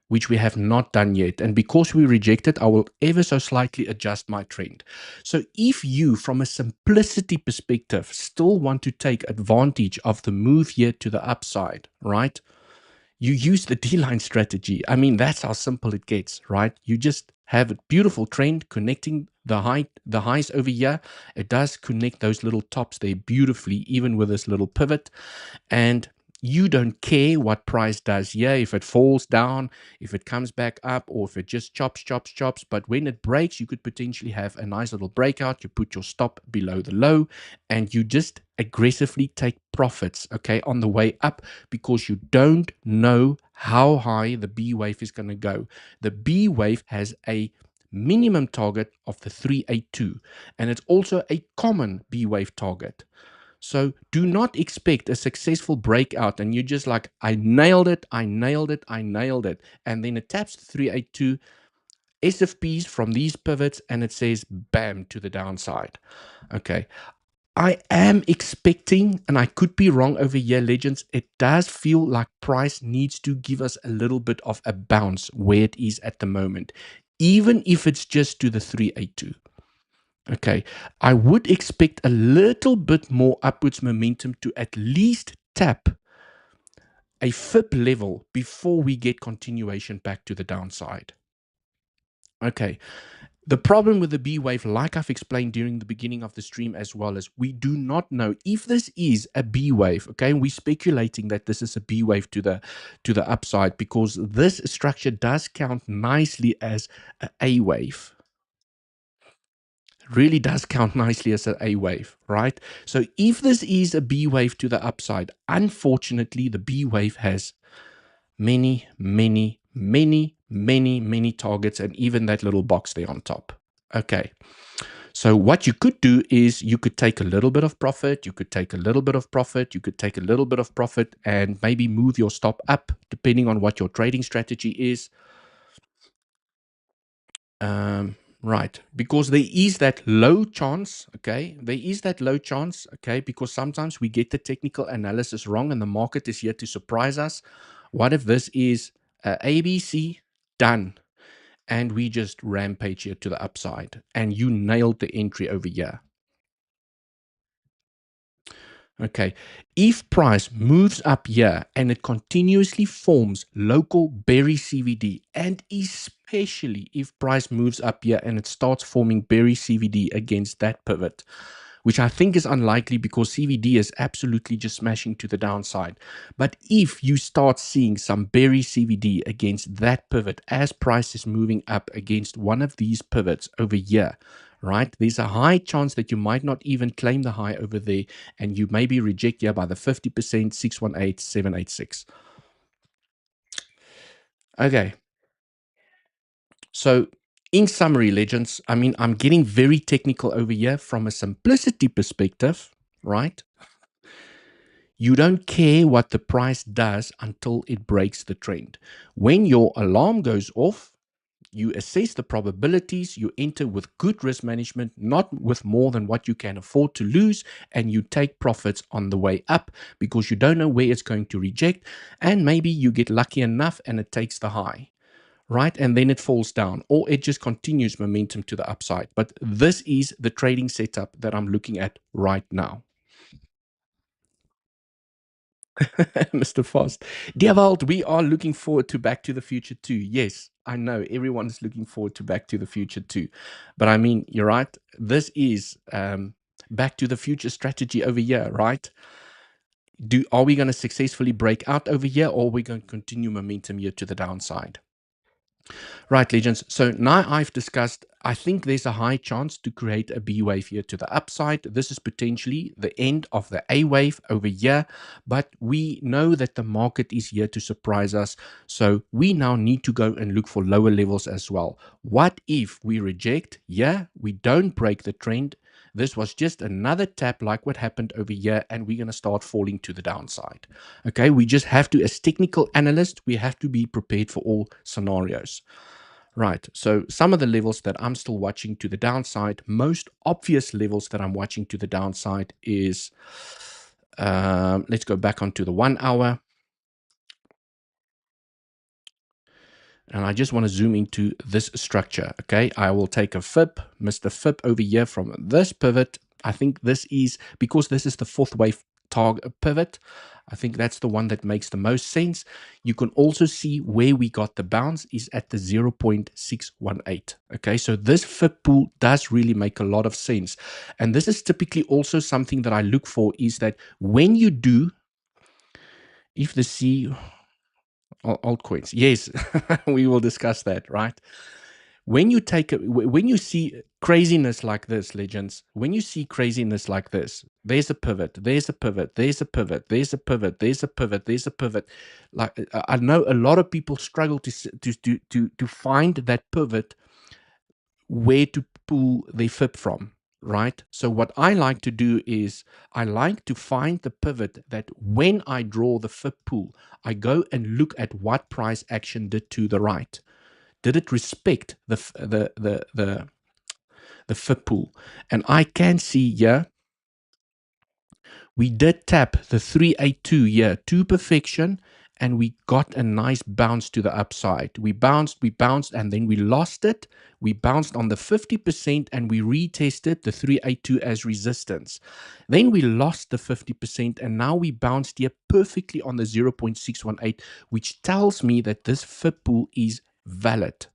which we have not done yet. And because we rejected, I will ever so slightly adjust my trend. So if you, from a simplicity perspective, still want to take advantage of the move here to the upside, right? You use the D-line strategy. I mean, that's how simple it gets, right? You just have a beautiful trend connecting the highs over here. It does connect those little tops there beautifully, even with this little pivot. And you don't care what price does here, if it falls down, if it comes back up, or if it just chops. But when it breaks, you could potentially have a nice little breakout. You put your stop below the low and you just aggressively take profits, okay, on the way up, because you don't know how high the B wave is going to go. The B wave has a minimum target of the 382, and it's also a common B wave target. So do not expect a successful breakout and you're just like, I nailed it. And then it taps the 382 SFPs from these pivots and it says bam to the downside. Okay. I am expecting, and I could be wrong over here, legends, it does feel like price needs to give us a little bit of a bounce where it is at the moment, even if it's just to the 382. Okay, I would expect a little bit more upwards momentum to at least tap a fib level before we get continuation back to the downside. Okay, the problem with the B wave, like I've explained during the beginning of the stream as well, is we do not know if this is a B wave. Okay, and we're speculating that this is a B wave to the upside because this structure does count nicely as an A wave. Really does count nicely as an A wave, right? So if this is a B wave to the upside, unfortunately, the B wave has many targets and even that little box there on top. Okay. So what you could do is you could take a little bit of profit, you could take a little bit of profit, you could take a little bit of profit and maybe move your stop up depending on what your trading strategy is. Right, because there is that low chance, okay? There is that low chance, okay? Because sometimes we get the technical analysis wrong and the market is here to surprise us. What if this is ABC done and we just rampage here to the upside and you nailed the entry over here? Okay, if price moves up here and it continuously forms local bearish CVD, and especially if price moves up here and it starts forming bearish CVD against that pivot, which I think is unlikely because CVD is absolutely just smashing to the downside. But if you start seeing some bearish CVD against that pivot as price is moving up against one of these pivots over here, right? There's a high chance that you might not even claim the high over there and you maybe reject here by the 50%, 618, 786. Okay. So in summary, legends, I mean, I'm getting very technical over here from a simplicity perspective, right? You don't care what the price does until it breaks the trend. When your alarm goes off, you assess the probabilities, you enter with good risk management, not with more than what you can afford to lose, and you take profits on the way up because you don't know where it's going to reject, and maybe you get lucky enough and it takes the high, right? And then it falls down, or it just continues momentum to the upside. But this is the trading setup that I'm looking at right now. Mr. Fast. Dear Walt, we are looking forward to Back to the Future too. Yes, I know everyone is looking forward to Back to the Future too. But I mean, you're right. This is Back to the Future strategy over here, right? Are we going to successfully break out over here, or are we going to continue momentum here to the downside? Right, legends. So now I've discussed, I think there's a high chance to create a B wave here to the upside. This is potentially the end of the A wave over here, but we know that the market is here to surprise us. So we now need to go and look for lower levels as well. What if we reject? Yeah, we don't break the trend. This was just another tap like what happened over here, and we're going to start falling to the downside. Okay, we just have to, as technical analysts, we have to be prepared for all scenarios. Right, so some of the levels that I'm still watching to the downside, most obvious levels that I'm watching to the downside is, let's go back onto the 1 hour. And I just want to zoom into this structure, okay? I will take a fib, Mr. Fib over here from this pivot. I think this is, because this is the fourth wave target pivot, I think that's the one that makes the most sense. You can also see where we got the bounce is at the 0.618. Okay, so this fib pool does really make a lot of sense. And this is typically also something that I look for, is that when you do, if the C altcoins, yes, we will discuss that, right? When you when you see craziness like this, legends, when you see craziness like this, there's a pivot, there's a pivot, there's a pivot, there's a pivot, there's a pivot, there's a pivot. Like, I know a lot of people struggle to find that pivot where to pull their fib from, right? So what I like to do is I like to find the pivot that when I draw the fib pool, I go and look at what price action did to the right. Did it respect the fib pool? And I can see here we did tap the 382 here to perfection, and we got a nice bounce to the upside. We bounced, and then we lost it. We bounced on the 50% and we retested the 382 as resistance. Then we lost the 50%, and now we bounced here perfectly on the 0.618, which tells me that this fib pool is valid.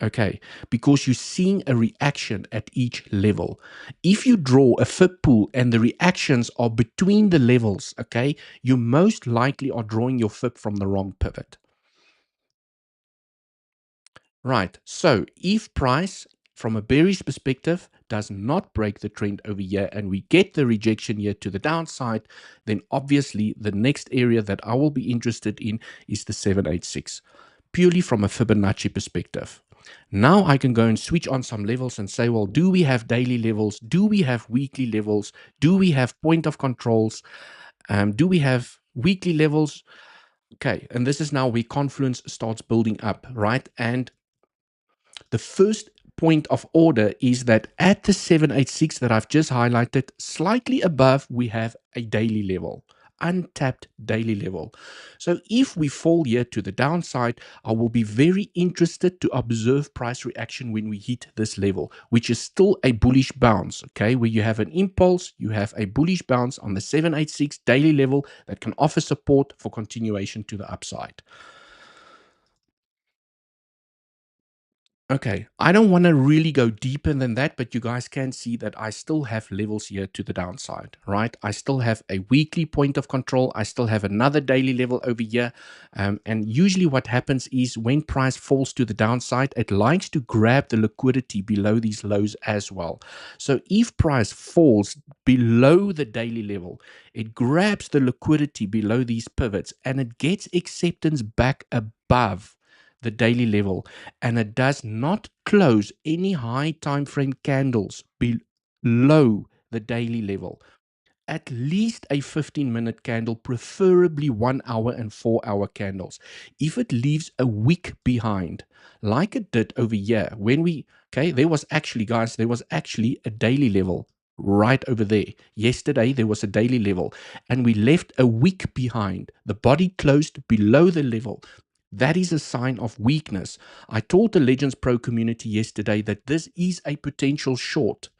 Okay, because you're seeing a reaction at each level. If you draw a fib pool and the reactions are between the levels, okay, you most likely are drawing your fib from the wrong pivot. Right, so if price from a bearish perspective does not break the trend over here and we get the rejection here to the downside, then obviously the next area that I will be interested in is the 786, purely from a Fibonacci perspective. Now I can go and switch on some levels and say, well, do we have daily levels? Do we have weekly levels? Do we have point of controls? Do we have weekly levels? Okay, and this is now where confluence starts building up, right? And the first point of order is that at the 786 that I've just highlighted, slightly above, we have a daily level, untapped daily level. So if we fall here to the downside, I will be very interested to observe price reaction when we hit this level, which is still a bullish bounce, okay? Where you have an impulse, you have a bullish bounce on the 786 daily level that can offer support for continuation to the upside. Okay, I don't want to really go deeper than that, but you guys can see that I still have levels here to the downside, right? I still have a weekly point of control. I still have another daily level over here. And usually what happens is when price falls to the downside, it likes to grab the liquidity below these lows as well. So if price falls below the daily level, it grabs the liquidity below these pivots and it gets acceptance back above the daily level, and it does not close any high time frame candles below the daily level. At least a 15-minute candle, preferably 1 hour and 4-hour candles. If it leaves a wick behind, like it did over here, when we, okay, there was actually, guys, there was actually a daily level right over there. Yesterday, there was a daily level, and we left a wick behind. The body closed below the level. That is a sign of weakness. I told the Legends Pro community yesterday that this is a potential short.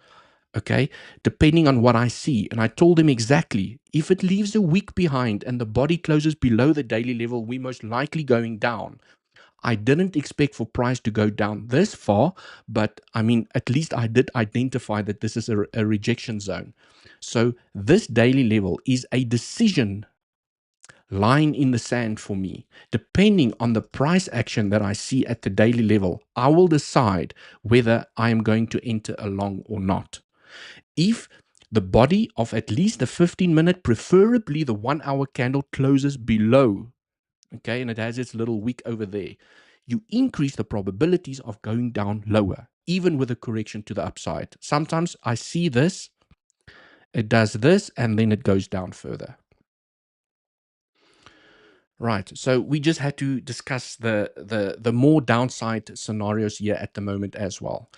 okay, depending on what I see. And I told him exactly, if it leaves a wick behind and the body closes below the daily level, we're most likely going down. I didn't expect for price to go down this far, but I mean, at least I did identify that this is a rejection zone. So this daily level is a decision line in the sand for me. Depending on the price action that I see at the daily level, I will decide whether I am going to enter a long or not. If the body of at least the 15-minute, preferably the 1-hour candle closes below, okay, and it has its little wick over there, you increase the probabilities of going down lower, even with a correction to the upside. Sometimes I see this, it does this, and then it goes down further. Right. So we just had to discuss the more downside scenarios here at the moment as well.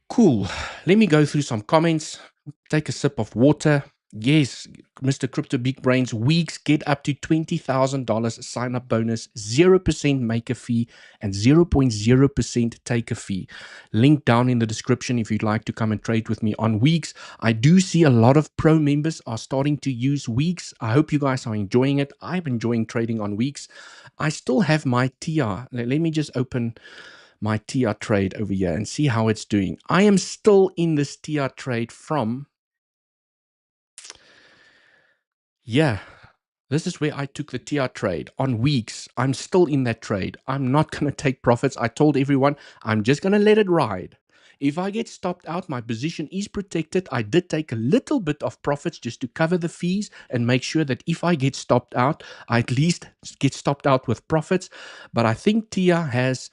Cool. Let me go through some comments. Take a sip of water. Yes, Mr. Crypto Big Brains, weeks get up to $20,000 sign up bonus, 0% maker fee, and 0.0% taker fee. Link down in the description if you'd like to come and trade with me on weeks. I do see a lot of pro members are starting to use weeks. I hope you guys are enjoying it. I'm enjoying trading on weeks. I still have my TR. Let me just open my TR trade over here and see how it's doing. I am still in this TR trade from, yeah, this is where I took the TR trade on weeks. I'm still in that trade. I'm not going to take profits. I told everyone I'm just going to let it ride. If I get stopped out, my position is protected. I did take a little bit of profits just to cover the fees and make sure that if I get stopped out, I at least get stopped out with profits. But I think TR has,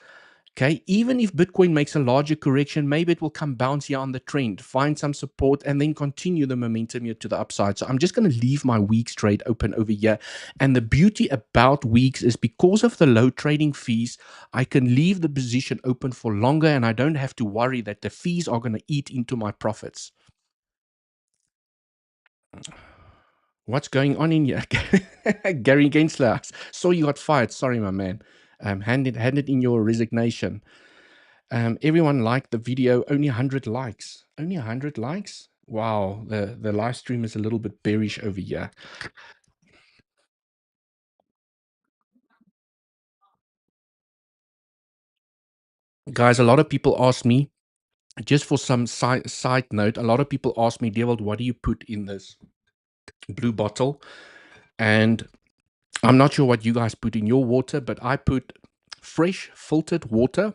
okay, even if Bitcoin makes a larger correction, maybe it will come bounce here on the trend, find some support, and then continue the momentum here to the upside. So I'm just going to leave my weeks trade open over here. And the beauty about weeks is because of the low trading fees, I can leave the position open for longer and I don't have to worry that the fees are going to eat into my profits. What's going on in here? Gary Gensler, saw you got fired. Sorry, my man. Hand it in your resignation. Everyone liked the video. Only 100 likes. Only 100 likes? Wow, the live stream is a little bit bearish over here. Guys, a lot of people ask me, just for some side note, a lot of people ask me, Dewald, what do you put in this blue bottle? And I'm not sure what you guys put in your water, but I put fresh filtered water.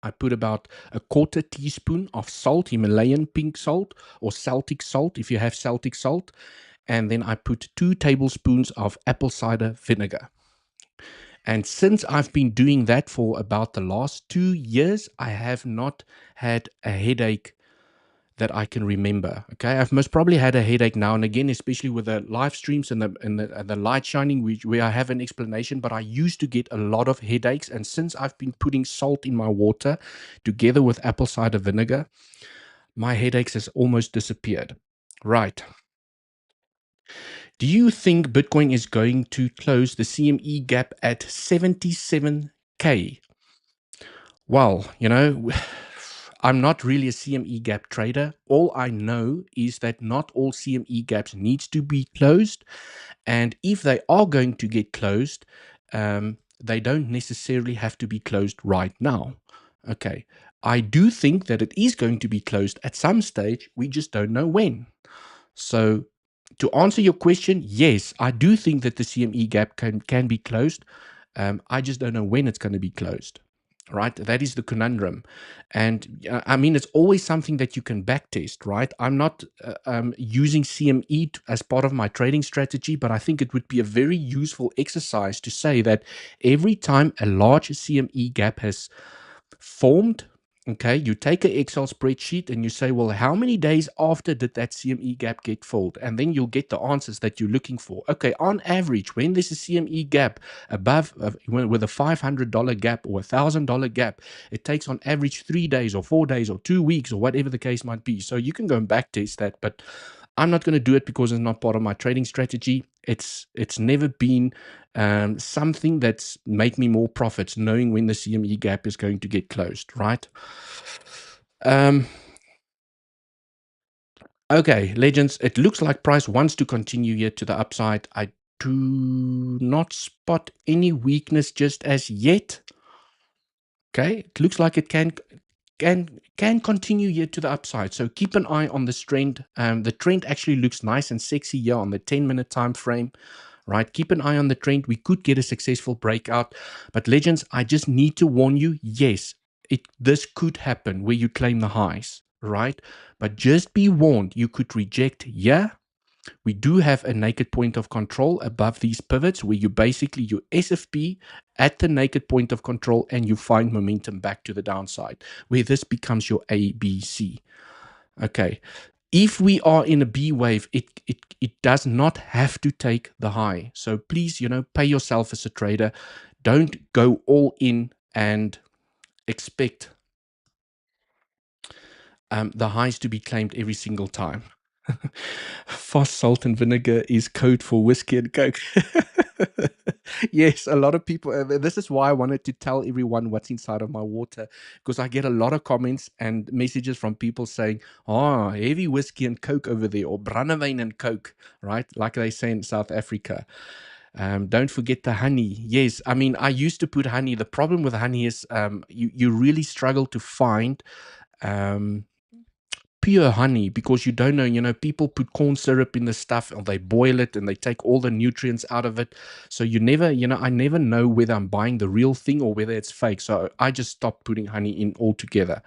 I put about a 1/4 teaspoon of salt, Himalayan pink salt or Celtic salt if you have Celtic salt. And then I put 2 tablespoons of apple cider vinegar. And since I've been doing that for about the last 2 years, I have not had a headache that I can remember. Okay, I've most probably had a headache now and again, especially with the live streams and the light shining, where I have an explanation. But I used to get a lot of headaches, and since I've been putting salt in my water together with apple cider vinegar, my headaches has almost disappeared. Right. Do you think Bitcoin is going to close the CME gap at 77K? Well, I'm not really a CME gap trader. All I know is that not all CME gaps needs to be closed. And if they are going to get closed, they don't necessarily have to be closed right now. Okay. I do think that it is going to be closed at some stage. We just don't know when. So to answer your question, yes, I do think that the CME gap can be closed. I just don't know when it's going to be closed. Right, that is the conundrum, and I mean it's always something that you can backtest. Right, I'm not using CME as part of my trading strategy, but I think it would be a very useful exercise to say that every time a large CME gap has formed, okay, you take an Excel spreadsheet and you say, well, how many days after did that CME gap get filled? And then you'll get the answers that you're looking for. Okay, on average, when there's a CME gap above, with a $500 gap or $1,000 gap, it takes on average 3 days or 4 days or 2 weeks or whatever the case might be. So you can go and back test that, but I'm not going to do it because it's not part of my trading strategy. It's never been something that's made me more profits, knowing when the CME gap is going to get closed, right? Okay, legends, it looks like price wants to continue here to the upside. I do not spot any weakness just as yet. Okay, it looks like it can continue here to the upside. So keep an eye on this trend. The trend actually looks nice and sexy here on the 10-minute time frame. Right, keep an eye on the trend. We could get a successful breakout, but legends, I just need to warn you, yes, this could happen where you claim the highs, right? But just be warned, you could reject. Yeah, we do have a naked point of control above these pivots where you basically your SFP at the naked point of control and you find momentum back to the downside, where this becomes your ABC. Okay, if we are in a B wave, it does not have to take the high. So please, pay yourself as a trader. Don't go all in and expect the highs to be claimed every single time. Fast salt and vinegar is code for whiskey and coke. Yes, a lot of people. This is why I wanted to tell everyone what's inside of my water, because I get a lot of comments and messages from people saying, "Oh, heavy whiskey and coke over there," or brandewyn and coke, right? Like they say in South Africa. Don't forget the honey. Yes, I mean, I used to put honey. The problem with honey is you really struggle to find um, pure honey, because you don't know, people put corn syrup in the stuff or they boil it and they take all the nutrients out of it. So you never, I never know whether I'm buying the real thing or whether it's fake. So I just stopped putting honey in altogether.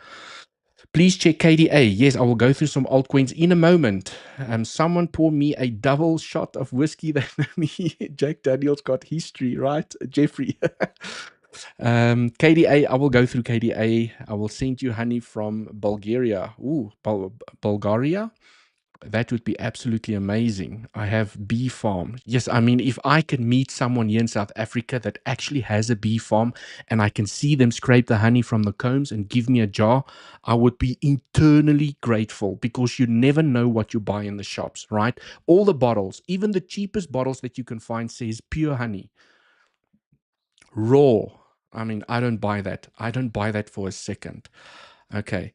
Please check KDA. Yes, I will go through some altcoins in a moment. Someone pour me a double shot of whiskey. That me, Jack Daniels got history, right? Jeffrey. KDA, I will go through KDA. I will send you honey from Bulgaria. Ooh, Bulgaria? That would be absolutely amazing. I have bee farm. Yes, I mean, if I can meet someone here in South Africa that actually has a bee farm and I can see them scrape the honey from the combs and give me a jar, I would be eternally grateful, because you never know what you buy in the shops, right? All the bottles, even the cheapest bottles that you can find, says pure honey, raw. I mean, I don't buy that. I don't buy that for a second. Okay.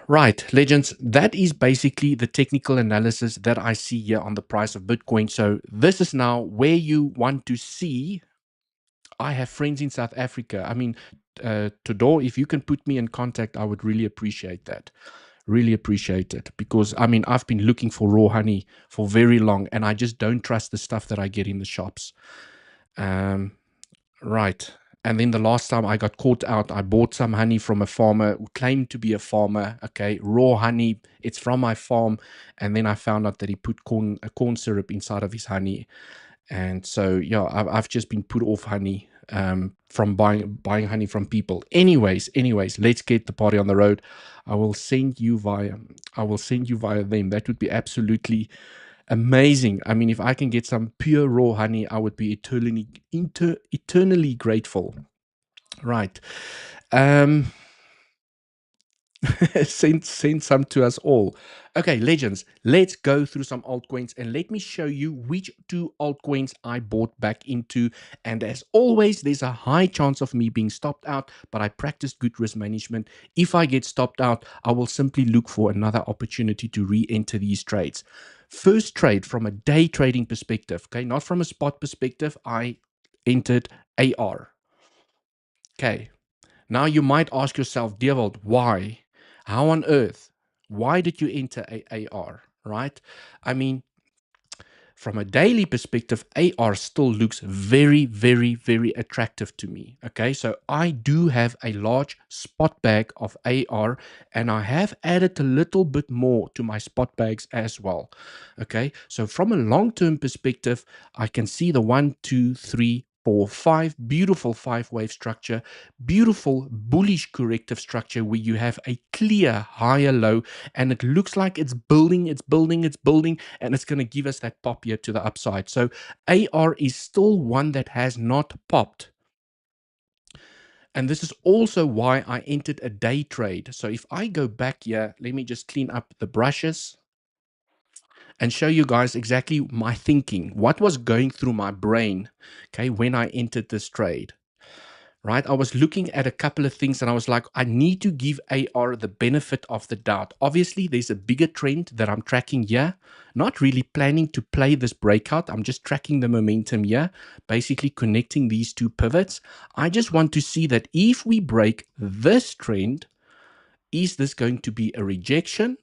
Right, legends, that is basically the technical analysis that I see here on the price of Bitcoin. So this is now where you want to see. I have friends in South Africa. I mean, Todor, if you can put me in contact, I would really appreciate that. Really appreciate it, because I mean, I've been looking for raw honey for very long and I just don't trust the stuff that I get in the shops. Right. And then the last time I got caught out, I bought some honey from a farmer who claimed to be a farmer. Okay, raw honey. It's from my farm. And then I found out that he put corn syrup inside of his honey. And so, yeah, I've just been put off honey from buying honey from people. Anyways, let's get the party on the road. I will send you via them. That would be absolutely amazing. I mean, if I can get some pure raw honey, I would be eternally grateful. Right. Um, send some to us all. Okay, legends, let's go through some altcoins and let me show you which two altcoins I bought back into. And as always, there's a high chance of me being stopped out, but I practice good risk management. If I get stopped out, I will simply look for another opportunity to re-enter these trades. First trade from a day trading perspective, okay, not from a spot perspective, I entered AR. Okay, now you might ask yourself, 𝗬𝗍𝘆𝗽, why? How on earth? Why did you enter AR, right? I mean, from a daily perspective, AR still looks very, very, very attractive to me. Okay, so I do have a large spot bag of AR and I have added a little bit more to my spot bags as well. Okay, so from a long-term perspective, I can see the 1, 2, 3, 4, 5 beautiful 5-wave structure, beautiful bullish corrective structure where you have a clear higher low and it looks like it's building, and it's going to give us that pop here to the upside. So AR is still one that has not popped. And this is also why I entered a day trade. So if I go back here, let me just clean up the brushes and show you guys exactly my thinking, what was going through my brain, okay, when I entered this trade. right? I was looking at a couple of things and I was like, I need to give AR the benefit of the doubt. Obviously, there's a bigger trend that I'm tracking here. Not really planning to play this breakout. I'm just tracking the momentum here, basically connecting these two pivots. I just want to see that if we break this trend, is this going to be a rejection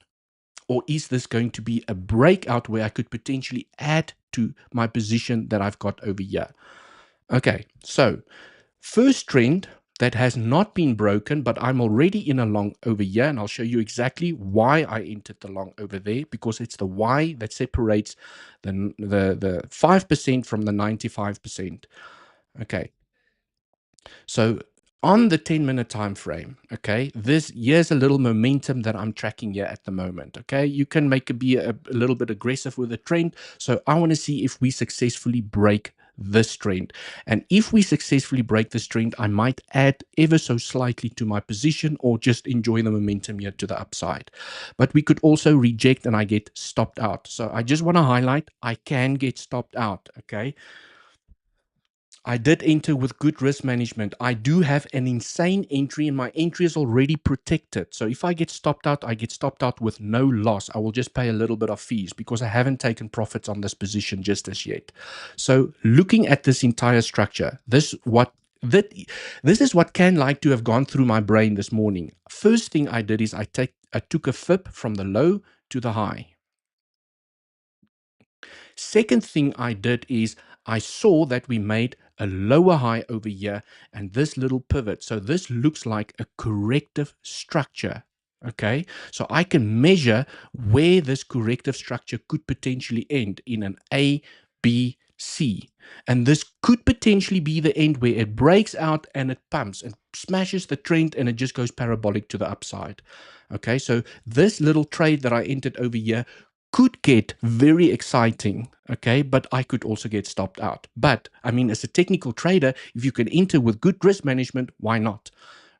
or is this going to be a breakout where I could potentially add to my position that I've got over here? Okay, so first trend that has not been broken, but I'm already in a long over here, and I'll show you exactly why I entered the long over there, because it's the Y that separates the 5% from the 95%. Okay, so on the 10-minute time frame, okay, here's a little momentum that I'm tracking here at the moment. Okay, you can be a little bit aggressive with the trend. So I want to see if we successfully break this trend, and if we successfully break this trend, I might add ever so slightly to my position or just enjoy the momentum here to the upside. But we could also reject and I get stopped out. So I just want to highlight I can get stopped out. Okay, I did enter with good risk management. I do have an insane entry and my entry is already protected. So if I get stopped out, I get stopped out with no loss. I will just pay a little bit of fees because I haven't taken profits on this position just as yet. So looking at this entire structure, this is what can like to have gone through my brain this morning. First thing I did is I took a fib from the low to the high. Second thing I did is I saw that we made a lower high over here and this little pivot. So this looks like a corrective structure. Okay, so I can measure where this corrective structure could potentially end in an A, B, C. And this could potentially be the end where it breaks out and it pumps and smashes the trend and it just goes parabolic to the upside. Okay, so this little trade that I entered over here could get very exciting, okay, but I could also get stopped out. But I mean, as a technical trader, if you can enter with good risk management, why not?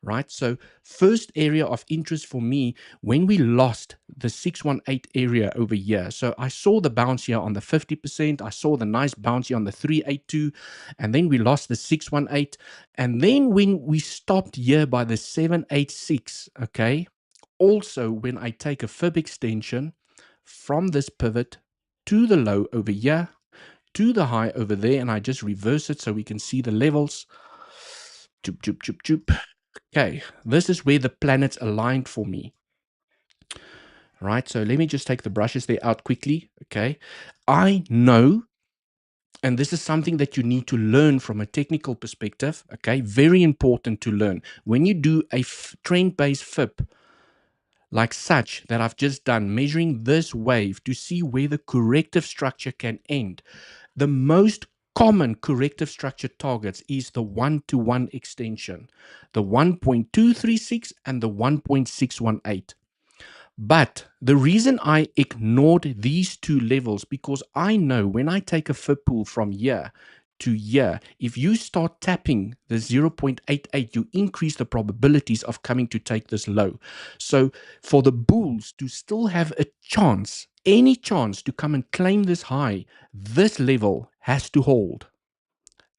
Right? So first area of interest for me, when we lost the 618 area over here. So I saw the bounce here on the 50%. I saw the nice bounce here on the 382. And then we lost the 618. And then when we stopped here by the 786, okay, also when I take a fib extension from this pivot to the low over here, to the high over there, and I just reverse it so we can see the levels. Choop, choop, choop, choop. Okay, this is where the planets aligned for me. Right, so let me just take the brushes there out quickly. Okay, I know, and this is something that you need to learn from a technical perspective. Okay, very important to learn. When you do a trend-based fib, like such that I've just done, measuring this wave to see where the corrective structure can end. The most common corrective structure targets is the 1-to-1 extension, the 1.236 and the 1.618. But the reason I ignored these two levels, because I know when I take a fib pool from here to here, if you start tapping the 0.88, you increase the probabilities of coming to take this low. So for the bulls to still have a chance, any chance to come and claim this high, this level has to hold.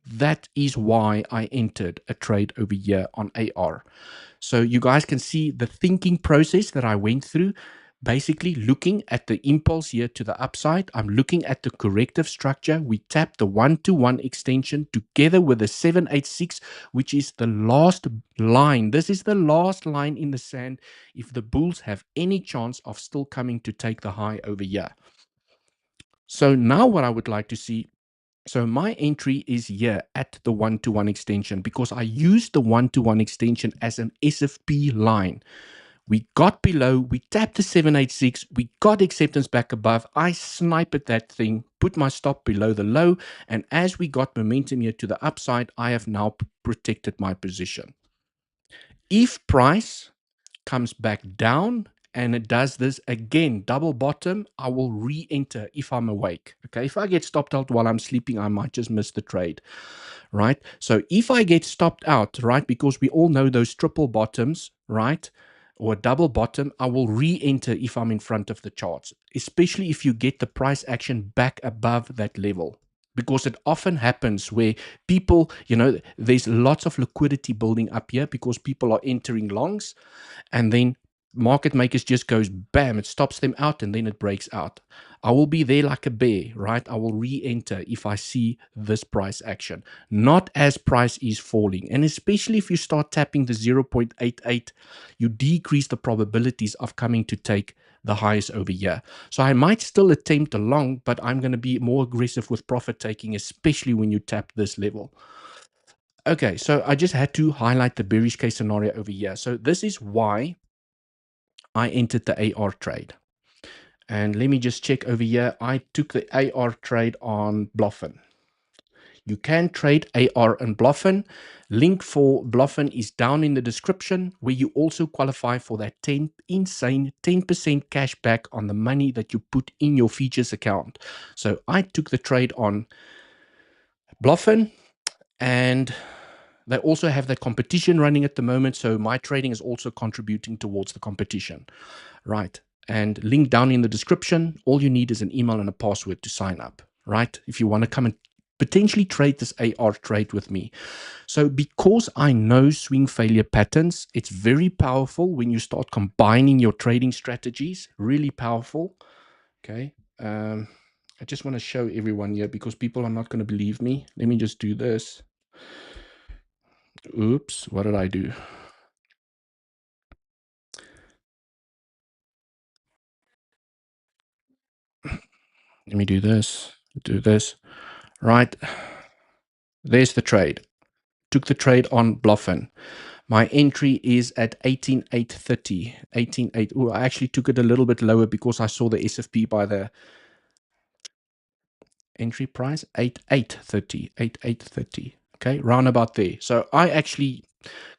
That is why I entered a trade over here on AR. So you guys can see the thinking process that I went through, basically looking at the impulse here to the upside. I'm looking at the corrective structure. We tap the 1-to-1 extension together with the 786, which is the last line. This is the last line in the sand if the bulls have any chance of still coming to take the high over here. So now what I would like to see, so my entry is here at the 1-to-1 extension because I used the 1-to-1 extension as an SFP line. We got below, we tapped the 786, we got acceptance back above. I sniped that thing, put my stop below the low, and as we got momentum here to the upside, I have now protected my position. If price comes back down and it does this again, double bottom, I will re-enter if I'm awake. Okay, if I get stopped out while I'm sleeping, I might just miss the trade, right? So if I get stopped out, right, because we all know those triple bottoms, right, or a double bottom, I will re-enter if I'm in front of the charts, especially if you get the price action back above that level. because it often happens where people, there's lots of liquidity building up here because people are entering longs, and then market makers just goes bam, it stops them out, and then it breaks out. I will be there like a bear, right? I will re-enter if I see this price action, not as price is falling. And especially if you start tapping the 0.88, you decrease the probabilities of coming to take the highs over here. So I might still attempt a long, but I'm going to be more aggressive with profit taking, especially when you tap this level. Okay, so I just had to highlight the bearish case scenario over here. So this is why I entered the AR trade. And let me just check over here. I took the AR trade on Bluffin. You can trade AR and Bluffin. Link for Bluffin is down in the description, where you also qualify for that insane 10% cash back on the money that you put in your features account. So I took the trade on Bluffin, and they also have that competition running at the moment. So my trading is also contributing towards the competition. Right. And link down in the description. All you need is an email and a password to sign up. Right. If you want to come and potentially trade this AR trade with me. So because I know swing failure patterns, it's very powerful when you start combining your trading strategies. Really powerful. Okay. I just want to show everyone here because people are not going to believe me. Let me just do this. Oops, what did I do? Let me do this. Right. There's the trade. Took the trade on Bluffin. My entry is at 18,830. 18,8. Oh, I actually took it a little bit lower because I saw the SFP by the entry price. 8,830. 8,830. Okay, round about there. So I actually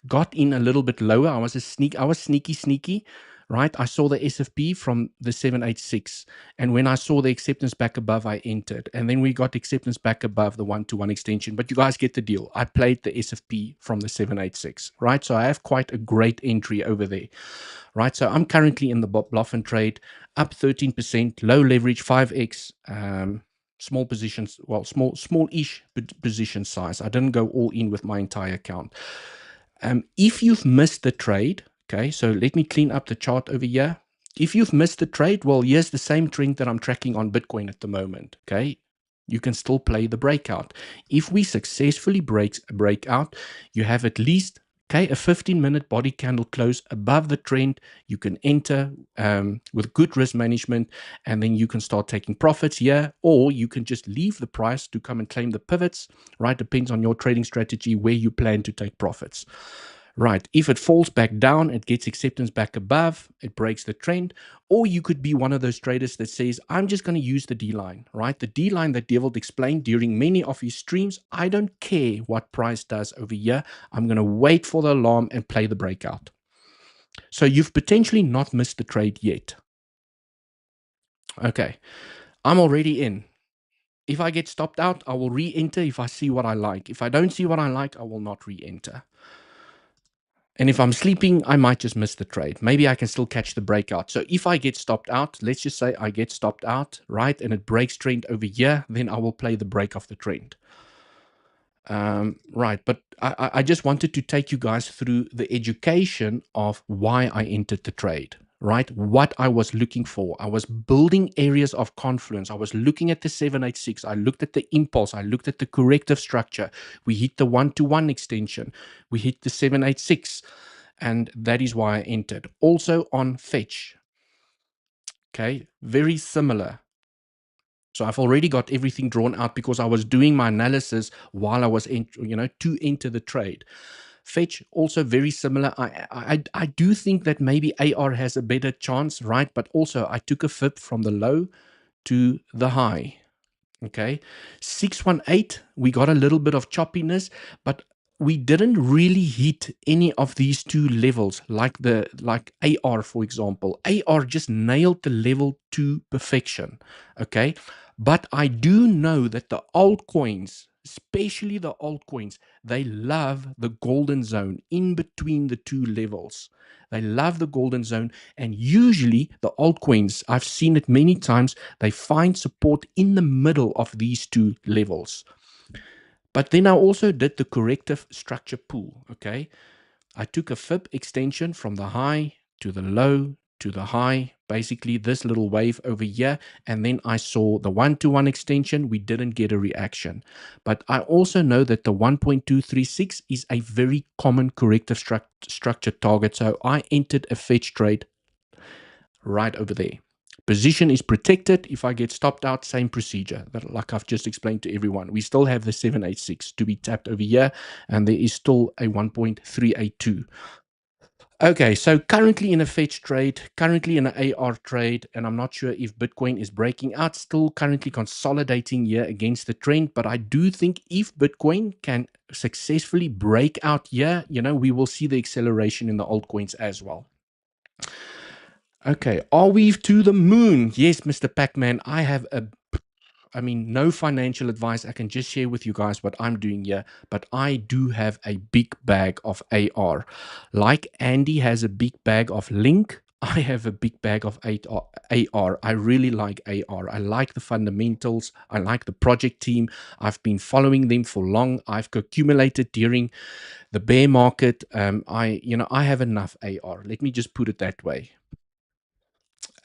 got in a little bit lower. I was sneaky, right? I saw the SFP from the 786, and when I saw the acceptance back above, I entered, and then we got acceptance back above the 1-to-1 extension. But you guys get the deal. I played the SFP from the 786, right? So I have quite a great entry over there, right? So I'm currently in the Bluffin trade, up 13%, low leverage, 5x. Small positions, well, small-ish position size. I didn't go all in with my entire account. If you've missed the trade, okay, so let me clean up the chart over here. If you've missed the trade, well, here's the same trend that I'm tracking on Bitcoin at the moment, okay? You can still play the breakout. If we successfully break out, you have at least, okay, a 15-minute body candle close above the trend. You can enter with good risk management, and then you can start taking profits here, or you can just leave the price to come and claim the pivots, right? Depends on your trading strategy where you plan to take profits. Right. If it falls back down, it gets acceptance back above, it breaks the trend. Or you could be one of those traders that says, I'm just going to use the D line, right? The D line that Devil explained during many of his streams. I don't care what price does over here. I'm going to wait for the alarm and play the breakout. So you've potentially not missed the trade yet. Okay. I'm already in. If I get stopped out, I will re-enter if I see what I like. If I don't see what I like, I will not re-enter. And if I'm sleeping, I might just miss the trade. Maybe I can still catch the breakout. So if I get stopped out, let's just say I get stopped out, right, and it breaks trend over here, then I will play the break of the trend. Right, but I just wanted to take you guys through the education of why I entered the trade, right? What I was looking for. I was building areas of confluence. I was looking at the 786. I looked at the impulse. I looked at the corrective structure. We hit the 1-to-1 extension. We hit the 786. And that is why I entered. Also on fetch. Okay, very similar. So I've already got everything drawn out because I was doing my analysis while I was, to enter the trade. Fetch, also very similar. I do think that maybe AR has a better chance, right? But also I took a fib from the low to the high. Okay, 618, we got a little bit of choppiness, but we didn't really hit any of these two levels like AR, for example. AR just nailed the level to perfection. Okay, but I do know that the altcoins especially the altcoins, they love the golden zone in between the two levels. They love the golden zone, and usually the altcoins, I've seen it many times, they find support in the middle of these two levels. But then I also did the corrective structure pool, okay? I took a fib extension from the high to the low to the high, basically this little wave over here, and then I saw the 1-to-1 extension. We didn't get a reaction. But I also know that the 1.236 is a very common corrective structure target, so I entered a fetch trade right over there. Position is protected. If I get stopped out, same procedure, like I've just explained to everyone. We still have the 786 to be tapped over here, and there is still a 1.382. Okay, so currently in a fetch trade, currently in an AR trade, and I'm not sure if Bitcoin is breaking out, still currently consolidating here against the trend, but I do think if Bitcoin can successfully break out here, you know, we will see the acceleration in the altcoins as well. Okay, are we to the moon? Yes, Mr. Pac-Man, I have no financial advice. I can just share with you guys what I'm doing here, but I do have a big bag of AR. Like Andy has a big bag of Link, I have a big bag of AR. I really like AR. I like the fundamentals. I like the project team. I've been following them for long. I've accumulated during the bear market. I have enough AR. Let me just put it that way.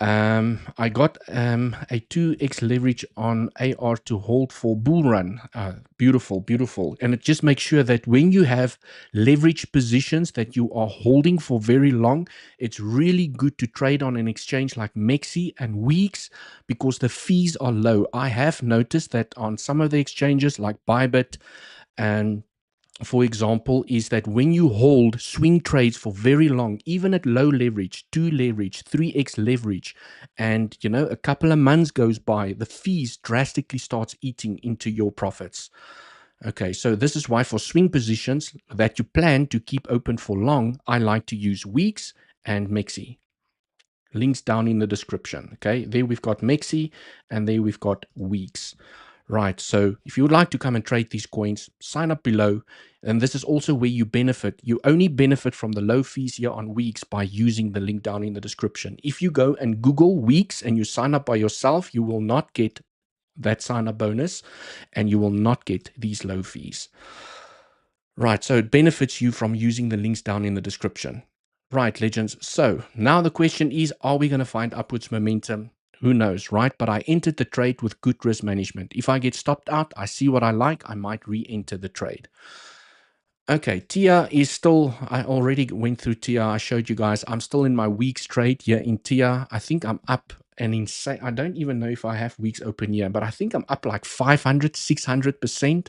I got a 2x leverage on AR to hold for bull run. Beautiful, beautiful. And it just makes sure that when you have leverage positions that you are holding for very long, it's really good to trade on an exchange like 𝗖𝗄𝐻𝗃𝗃 and Weeks because the fees are low. I have noticed that on some of the exchanges like Bybit and for example, is that when you hold swing trades for very long, even at low leverage, 2 leverage, 3x leverage, and a couple of months goes by, the fees drastically starts eating into your profits. Okay, so this is why for swing positions that you plan to keep open for long, I like to use Weeks and 𝗖𝗍𝐻𝗃. Links down in the description. Okay, there we've got 𝗖𝗍𝐻𝗃 and there we've got Weeks. Right, so if you would like to come and trade these coins, sign up below. And this is also where you benefit. You only benefit from the low fees here on Weeks by using the link down in the description. If you go and Google Weeks and you sign up by yourself, you will not get that sign up bonus and you will not get these low fees. Right, so it benefits you from using the links down in the description. Right, legends. So now the question is, are we going to find upwards momentum? Who knows, right? But I entered the trade with good risk management. If I get stopped out, I see what I like, I might re-enter the trade. Okay, TIA is still, I already went through TIA. I showed you guys, I'm still in my weeks trade here in TIA. I think I'm up and insane. I don't even know if I have weeks open here, but I think I'm up like 500, 600%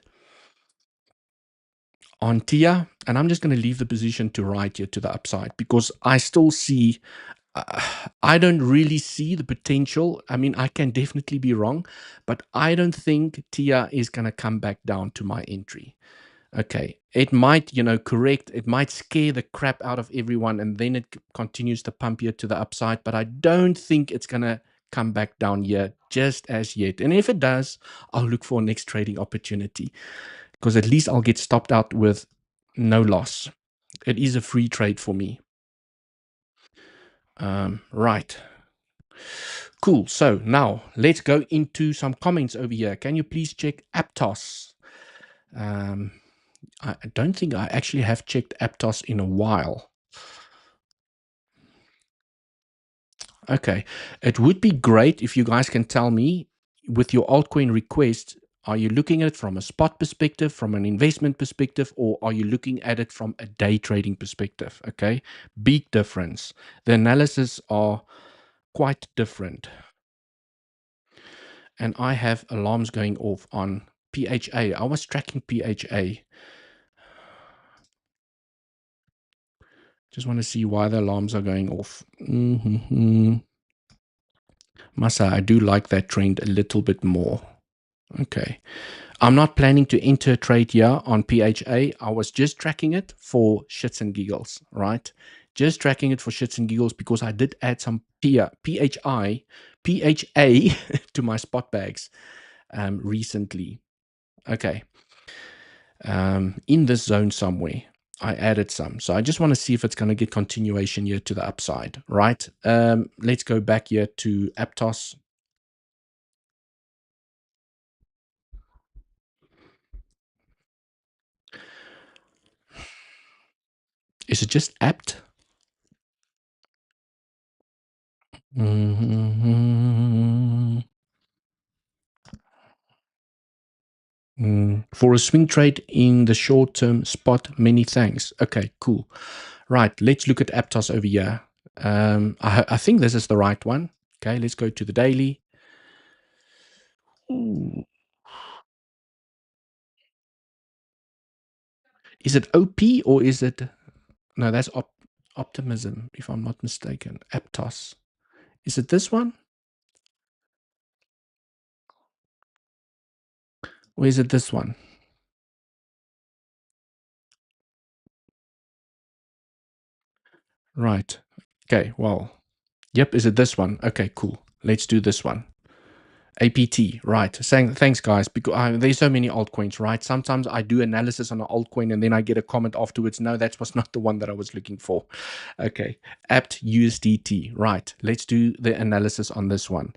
on TIA. And I'm just going to leave the position to right here to the upside because I still see, I don't really see the potential. I mean, I can definitely be wrong, but I don't think TIA is going to come back down to my entry. Okay, it might, correct. It might scare the crap out of everyone and then it continues to pump here to the upside, but I don't think it's going to come back down here just as yet. And if it does, I'll look for a next trading opportunity because at least I'll get stopped out with no loss. It is a free trade for me. Right. Cool. So now let's go into some comments over here. Can you please check Aptos? I don't think I actually have checked Aptos in a while. Okay. It would be great if you guys can tell me with your altcoin request, are you looking at it from a spot perspective, from an investment perspective, or are you looking at it from a day trading perspective? Okay. Big difference. The analysis are quite different. And I have alarms going off on 𝗞𝗄𝐻𝗃. I was tracking 𝗞𝗄𝐻𝗃. Just want to see why the alarms are going off. Masa, I do like that trend a little bit more. Okay. I'm not planning to enter a trade here on 𝗞𝗄𝐻𝗃. I was just tracking it for shits and giggles, right? Just tracking it for shits and giggles because I did add some 𝗞𝗄𝐻 to my spot bags recently. Okay. in this zone somewhere. I added some. So I just want to see if it's going to get continuation here to the upside, right? Let's go back here to Aptos. Is it just apt? For a swing trade in the short term spot, many thanks. Okay, cool. Right, let's look at Aptos over here. I think this is the right one. Okay, let's go to the daily. Ooh. Is it OP or is it... No, that's optimism, if I'm not mistaken. Aptos. Is it this one? Or is it this one? Right. Okay, well, yep, is it this one? Okay, cool. Let's do this one. APT, right. Saying thanks, guys, because there's so many altcoins, right? Sometimes I do analysis on an altcoin and then I get a comment afterwards. No, that was not the one that I was looking for. Okay, apt USDT, right. Let's do the analysis on this one.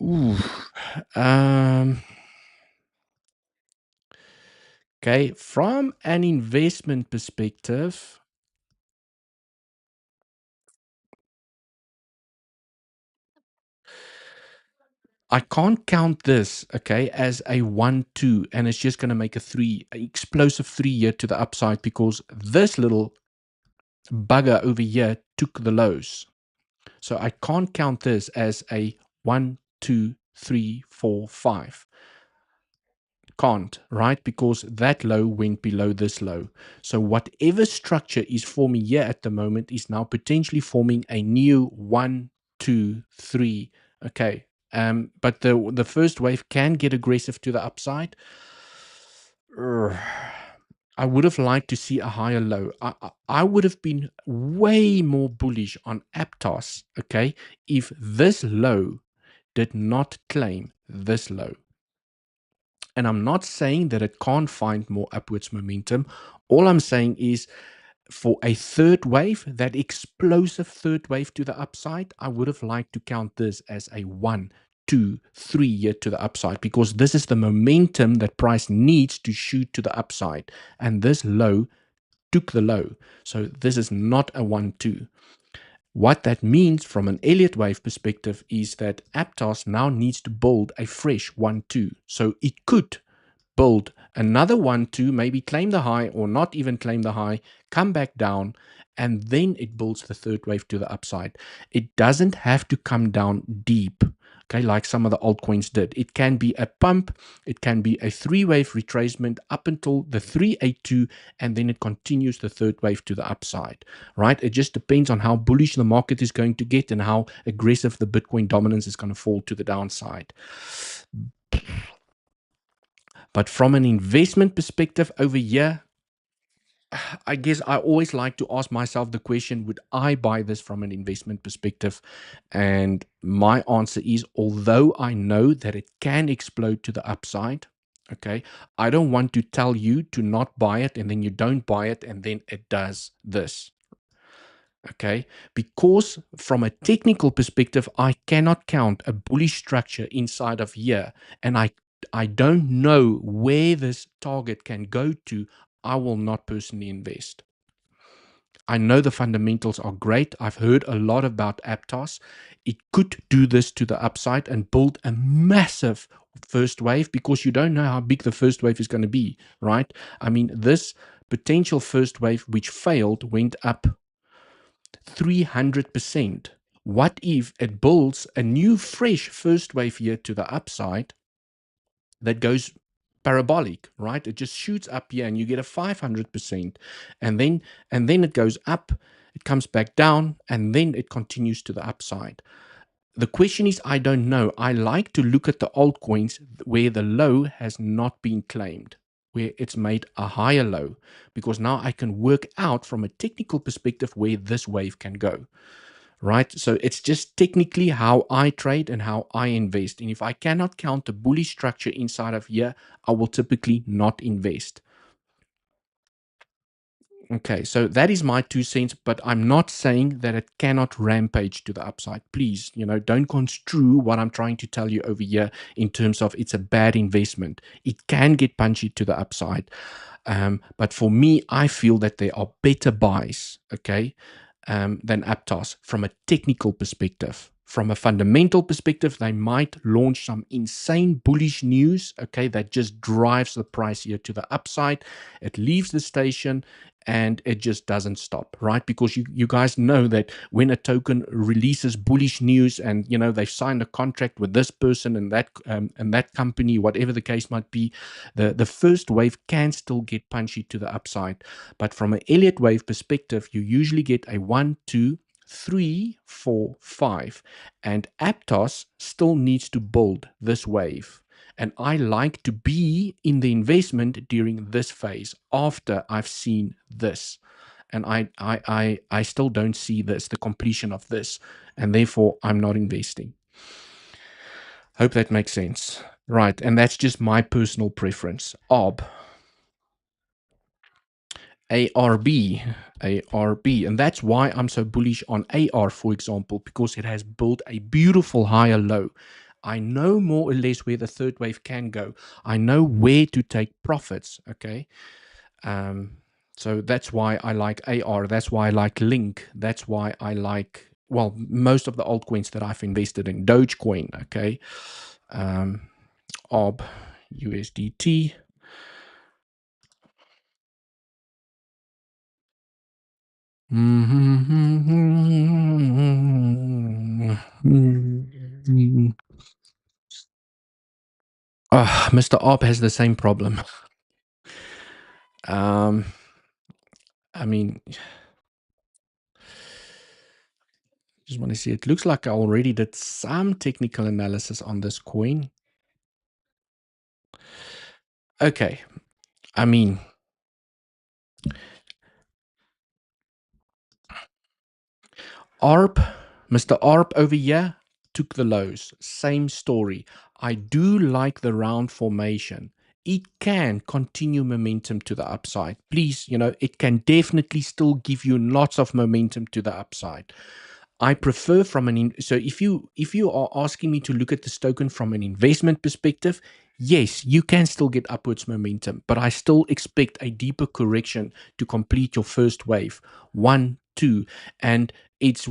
Ooh. Okay, from an investment perspective, I can't count this, okay, as a 1-2, and it's just going to make a 3, an explosive 3 here to the upside because this little bugger over here took the lows. So I can't count this as a 1, 2, 3, 4, 5. Can't, right? Because that low went below this low. So whatever structure is forming here at the moment is now potentially forming a new 1, 2, 3. Okay. But the first wave can get aggressive to the upside. I would have liked to see a higher low. I would have been way more bullish on Aptos, okay, if this low did not claim this low. And I'm not saying that it can't find more upwards momentum. All I'm saying is for a third wave, that explosive third wave to the upside, I would have liked to count this as a 1, 2, 3 year to the upside because this is the momentum that price needs to shoot to the upside. And this low took the low. So this is not a 1, 2. What that means from an Elliott wave perspective is that Aptos now needs to build a fresh 1, 2. So it could build another 1, 2, maybe claim the high or not even claim the high, come back down, and then it builds the third wave to the upside. It doesn't have to come down deep, okay, like some of the altcoins did. It can be a pump, it can be a 3-wave retracement up until the 382, and then it continues the third wave to the upside, right? It just depends on how bullish the market is going to get and how aggressive the Bitcoin dominance is going to fall to the downside. But from an investment perspective over here, I guess I always like to ask myself the question, would I buy this from an investment perspective? And my answer is, although I know that it can explode to the upside, okay, I don't want to tell you to not buy it and then you don't buy it and then it does this. Okay, because from a technical perspective, I cannot count a bullish structure inside of here, and I don't know where this target can go to. I will not personally invest. I know the fundamentals are great. I've heard a lot about Aptos. It could do this to the upside and build a massive first wave because you don't know how big the first wave is going to be, right? I mean, this potential first wave, which failed, went up 300%. What if it builds a new fresh first wave here to the upside that goes parabolic, right? It just shoots up here and you get a 500%, and then it goes up, it comes back down, and then it continues to the upside. The question is, I don't know. I like to look at the altcoins where the low has not been claimed, where it's made a higher low, because now I can work out from a technical perspective where this wave can go, right? So it's just technically how I trade and how I invest. And if I cannot count the bullish structure inside of here, I will typically not invest. Okay, so that is my 2 cents, but I'm not saying that it cannot rampage to the upside. Please, don't construe what I'm trying to tell you over here in terms of it's a bad investment. It can get punchy to the upside. But for me, I feel that there are better buys, okay, than Aptos from a technical perspective. From a fundamental perspective, they might launch some insane bullish news, okay, that just drives the price here to the upside. It leaves the station and it just doesn't stop, right? Because you guys know that when a token releases bullish news and they've signed a contract with this person and that company, whatever the case might be, the first wave can still get punchy to the upside. But from an Elliott wave perspective, you usually get a 1, 2, 3, 4, 5. And Aptos still needs to build this wave. And I like to be in the investment during this phase after I've seen this. And I still don't see this, the completion of this. And therefore, I'm not investing. Hope that makes sense. Right. And that's just my personal preference. ARB, ARB. And that's why I'm so bullish on AR, for example, because it has built a beautiful higher low. I know more or less where the third wave can go. I know where to take profits, okay? So that's why I like AR. That's why I like Link. That's why I like, well, most of the altcoins that I've invested in. Dogecoin, okay? ARB, USDT. Mr. Op has the same problem. I mean, just want to see. It looks like I already did some technical analysis on this coin. Okay. I mean, ARP, Mr. ARP over here took the lows. Same story. I do like the round formation. It can continue momentum to the upside. Please, it can definitely still give you lots of momentum to the upside. I prefer from so if you are asking me to look at this token from an investment perspective, yes, you can still get upwards momentum, but I still expect a deeper correction to complete your first wave. 1, 2, and it's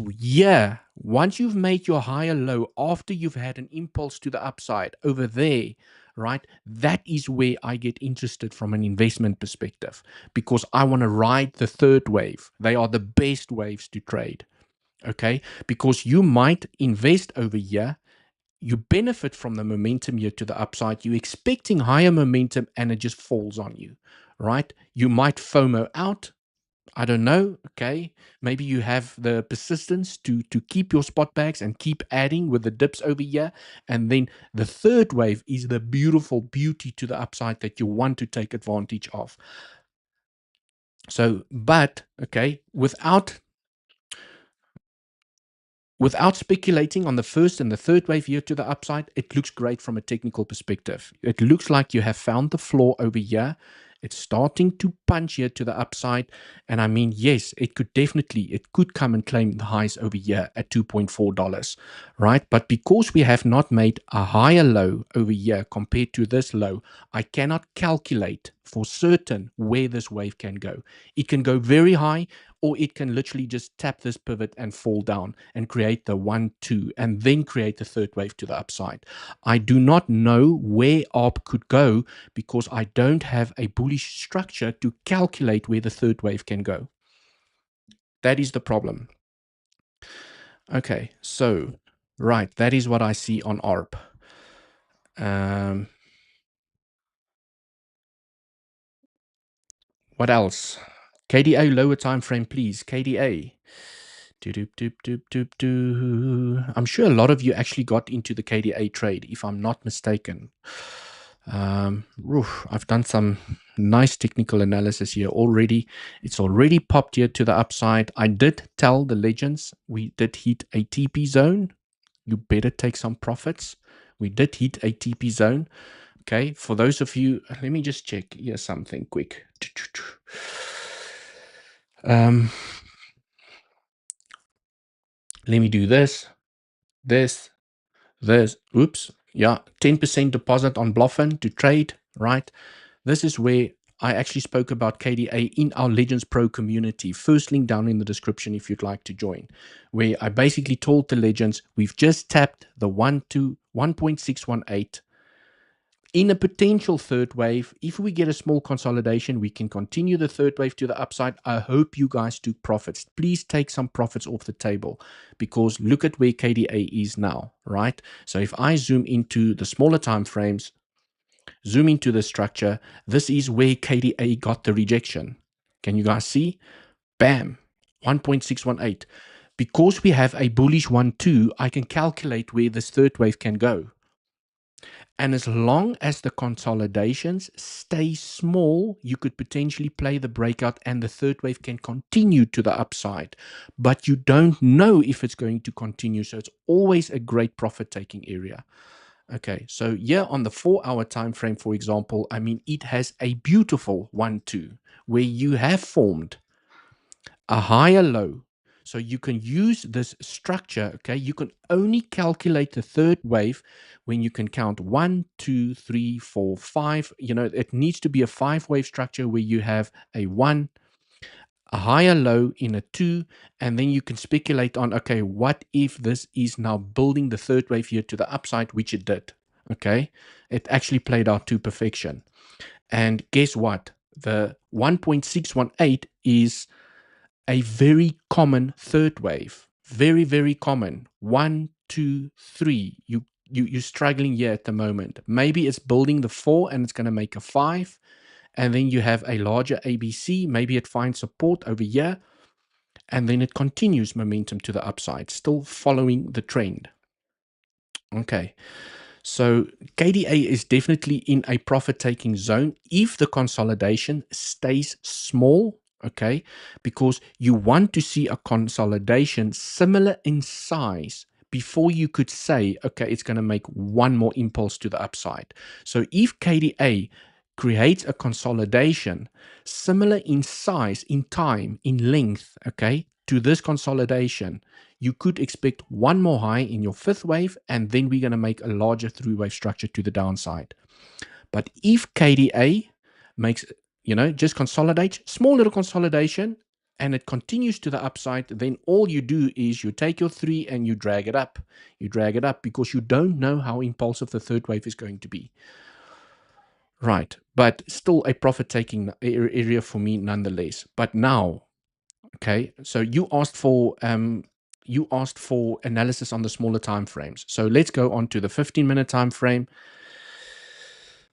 once you've made your higher low after you've had an impulse to the upside over there, right? That is where I get interested from an investment perspective because I want to ride the third wave. They are the best waves to trade. Okay, because you might invest over here, you benefit from the momentum here to the upside, you're expecting higher momentum and it just falls on you, right? You might FOMO out. I don't know. Okay, maybe you have the persistence to keep your spot bags and keep adding with the dips over here, and then the third wave is the beautiful beauty to the upside that you want to take advantage of. So, but okay, without speculating on the first and the third wave here to the upside, it looks great from a technical perspective. It looks like you have found the floor over here. It's starting to punch here to the upside. And I mean, yes, it could come and claim the highs over here at $2.4, right? But because we have not made a higher low over here compared to this low, I cannot calculate for certain where this wave can go. It can go very high, or it can literally just tap this pivot and fall down and create the 1, 2, and then create the third wave to the upside. I do not know where ARP could go because I don't have a bullish structure to calculate where the third wave can go. That is the problem. Okay, so, right, that is what I see on ARP. What else? KDA lower time frame, please. KDA. I'm sure a lot of you actually got into the KDA trade, if I'm not mistaken. I've done some nice technical analysis here already. It's already popped here to the upside. I did tell the legends we did hit a TP zone. You better take some profits. We did hit a TP zone. Okay, for those of you, let me just check here something quick. Let me do this. Oops. Yeah, 10% deposit on Bluffin to trade, right? This is where I actually spoke about KDA in our Legends Pro community. First link down in the description if you'd like to join, where I basically told the Legends we've just tapped the 1.618 in a potential third wave. If we get a small consolidation, we can continue the third wave to the upside. I hope you guys took profits. Please take some profits off the table, because look at where KDA is now, right? So if I zoom into the smaller time frames, zoom into the structure, this is where KDA got the rejection. Can you guys see? Bam, 1.618. Because we have a bullish 1-2, I can calculate where this third wave can go. And as long as the consolidations stay small, you could potentially play the breakout and the third wave can continue to the upside. But you don't know if it's going to continue. So it's always a great profit-taking area. Okay, so here on the 4-hour time frame, for example, I mean, it has a beautiful 1-2 where you have formed a higher low. So you can use this structure, okay? You can only calculate the third wave when you can count 1, 2, 3, 4, 5. You know, it needs to be a 5-wave structure where you have a 1, a higher low in a 2, and then you can speculate on, okay, what if this is now building the third wave here to the upside, which it did, okay? It actually played out to perfection. And guess what? The 1.618 is a very common third wave. Very, very common. 1, 2, 3. You're struggling here at the moment. Maybe it's building the 4 and it's going to make a 5. And then you have a larger ABC. Maybe it finds support over here. And then it continues momentum to the upside, still following the trend. Okay. So KDA is definitely in a profit-taking zone if the consolidation stays small, okay? Because you want to see a consolidation similar in size before you could say, okay, it's going to make one more impulse to the upside. So if KDA creates a consolidation similar in size, in time, in length, okay, to this consolidation, you could expect one more high in your 5th wave, and then we're going to make a larger 3-wave structure to the downside. But if KDA makes, you know, just consolidates, small little consolidation, and it continues to the upside, then all you do is you take your 3 and you drag it up. You drag it up because you don't know how impulsive the third wave is going to be. Right. But still a profit-taking area for me nonetheless. But now, okay, so you asked for analysis on the smaller time frames. So let's go on to the 15-minute time frame.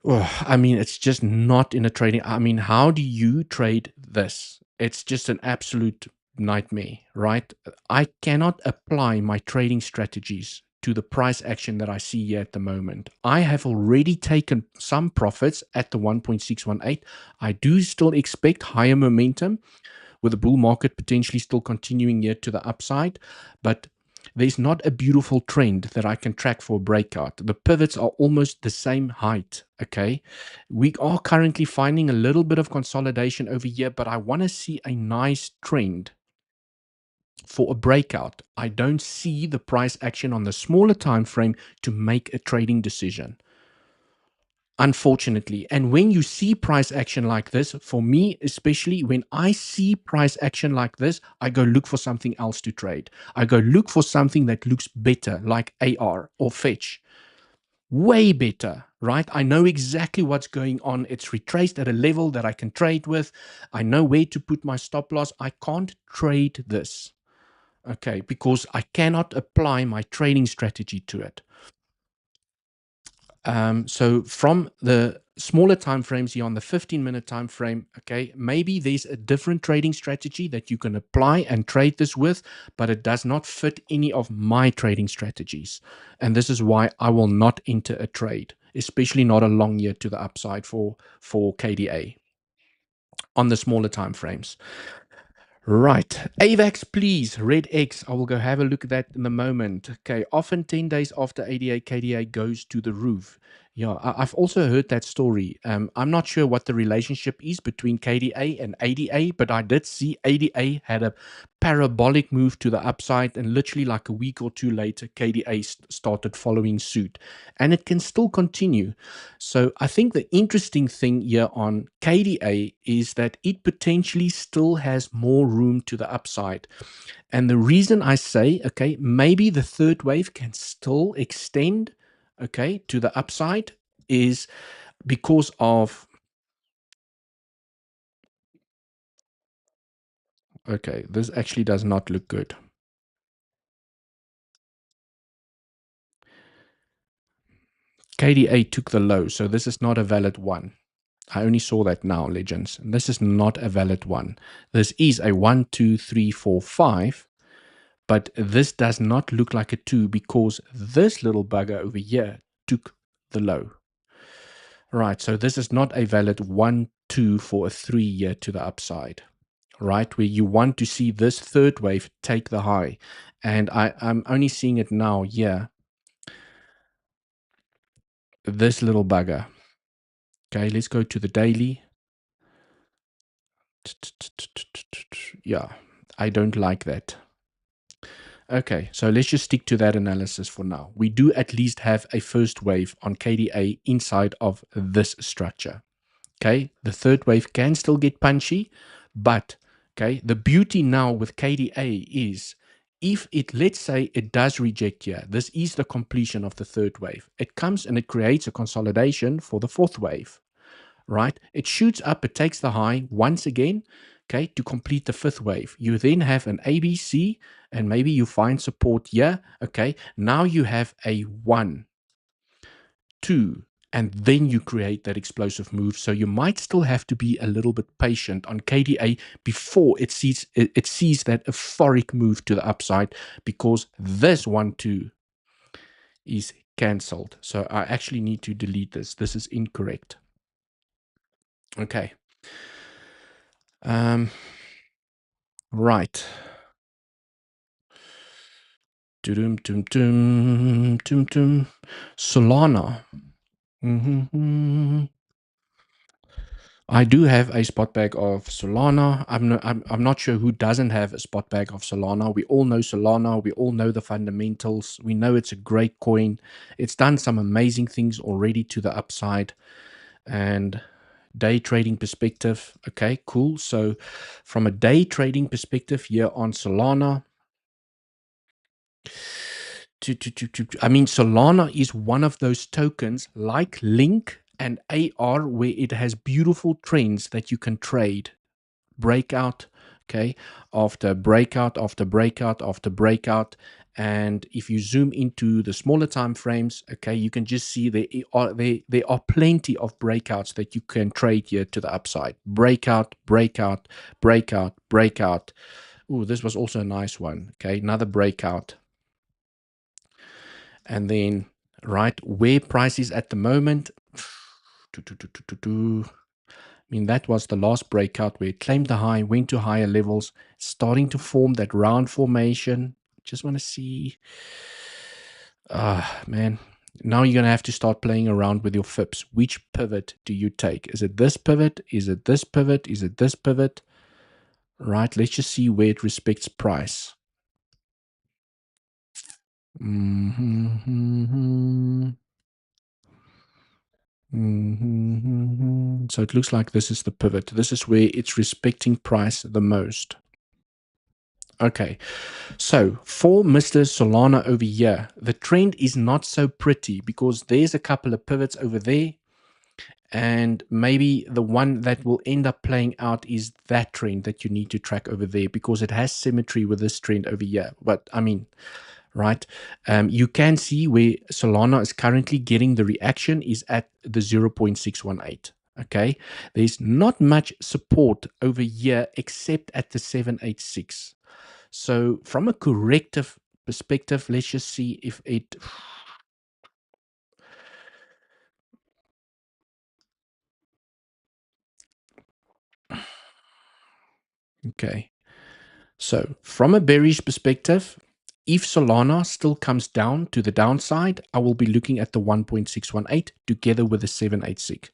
Oh, I mean, it's just not in a trading. I mean, how do you trade this? It's just an absolute nightmare, right? I cannot apply my trading strategies to the price action that I see here at the moment. I have already taken some profits at the 1.618. I do still expect higher momentum, with the bull market potentially still continuing here to the upside, but there's not a beautiful trend that I can track for a breakout. The pivots are almost the same height, okay? We are currently finding a little bit of consolidation over here, but I want to see a nice trend for a breakout. I don't see the price action on the smaller time frame to make a trading decision, unfortunately. And when you see price action like this, for me, especially when I see price action like this, I go look for something else to trade. I go look for something that looks better, like AR or Fetch. Way better, right? I know exactly what's going on. It's retraced at a level that I can trade with. I know where to put my stop loss. I can't trade this, okay, because I cannot apply my trading strategy to it. So from the smaller time frames here on the 15-minute time frame, okay, maybe there's a different trading strategy that you can apply and trade this with, but it does not fit any of my trading strategies. And this is why I will not enter a trade, especially not a long year to the upside for KDA on the smaller time frames. Right. AVAX, please. Red X. I will go have a look at that in a moment. Okay. Often 10 days after ADA, KDA goes to the roof. Yeah, I've also heard that story. I'm not sure what the relationship is between KDA and ADA, but I did see ADA had a parabolic move to the upside, and literally like a week or two later, KDA started following suit. And it can still continue. So I think the interesting thing here on KDA is that it potentially still has more room to the upside. And the reason I say, okay, maybe the third wave can still extend, okay, to the upside is because of, okay, this actually does not look good. KDA took the low, so this is not a valid one. I only saw that now, legends. This is not a valid one. This is a 1, 2, 3, 4, 5. But this does not look like a 2 because this little bugger over here took the low. Right, so this is not a valid 1, 2 for a 3 year to the upside. Right, where you want to see this third wave take the high. And I'm only seeing it now here. This little bugger. Okay, let's go to the daily. Yeah, I don't like that. Okay, so let's just stick to that analysis for now. We do at least have a first wave on KDA inside of this structure. Okay, the third wave can still get punchy, but okay, the beauty now with KDA is if it, let's say it does reject here, this is the completion of the third wave. It comes and it creates a consolidation for the fourth wave, right? It shoots up, it takes the high once again, okay, to complete the fifth wave. You then have an ABC and maybe you find support here. Okay, now you have a 1, 2, and then you create that explosive move. So you might still have to be a little bit patient on KDA before it sees that euphoric move to the upside, because this 1, 2 is cancelled. So I actually need to delete this. This is incorrect. Okay. Right. Solana. I do have a spot bag of Solana. I'm not sure who doesn't have a spot bag of Solana. We all know Solana. We all know the fundamentals. We know it's a great coin. It's done some amazing things already to the upside. And day trading perspective, okay, cool. So from a day trading perspective here on Solana, I mean, Solana is one of those tokens like Link and AR where it has beautiful trends that you can trade. Breakout, okay, after breakout, after breakout, after breakout. And if you zoom into the smaller time frames, okay, you can just see there are plenty of breakouts that you can trade here to the upside. Breakout, breakout, breakout, breakout. Oh, this was also a nice one. Okay, another breakout. And then, right, where price is at the moment. I mean, that was the last breakout where it claimed the high, went to higher levels, starting to form that round formation. Just want to see. Man, now you're going to have to start playing around with your FIPS. Which pivot do you take? Is it this pivot? Is it this pivot? Is it this pivot? Right, let's just see where it respects price. So it looks like this is the pivot. This is where it's respecting price the most. Okay, so for Mr. Solana over here, the trend is not so pretty because there's a couple of pivots over there. And maybe the one that will end up playing out is that trend that you need to track over there because it has symmetry with this trend over here. But I mean, right? You can see where Solana is currently getting the reaction is at the 0.618. Okay, there's not much support over here except at the 786. So from a corrective perspective, let's just see if it... Okay, so from a bearish perspective, if Solana still comes down to the downside, I will be looking at the 1.618 together with the 786.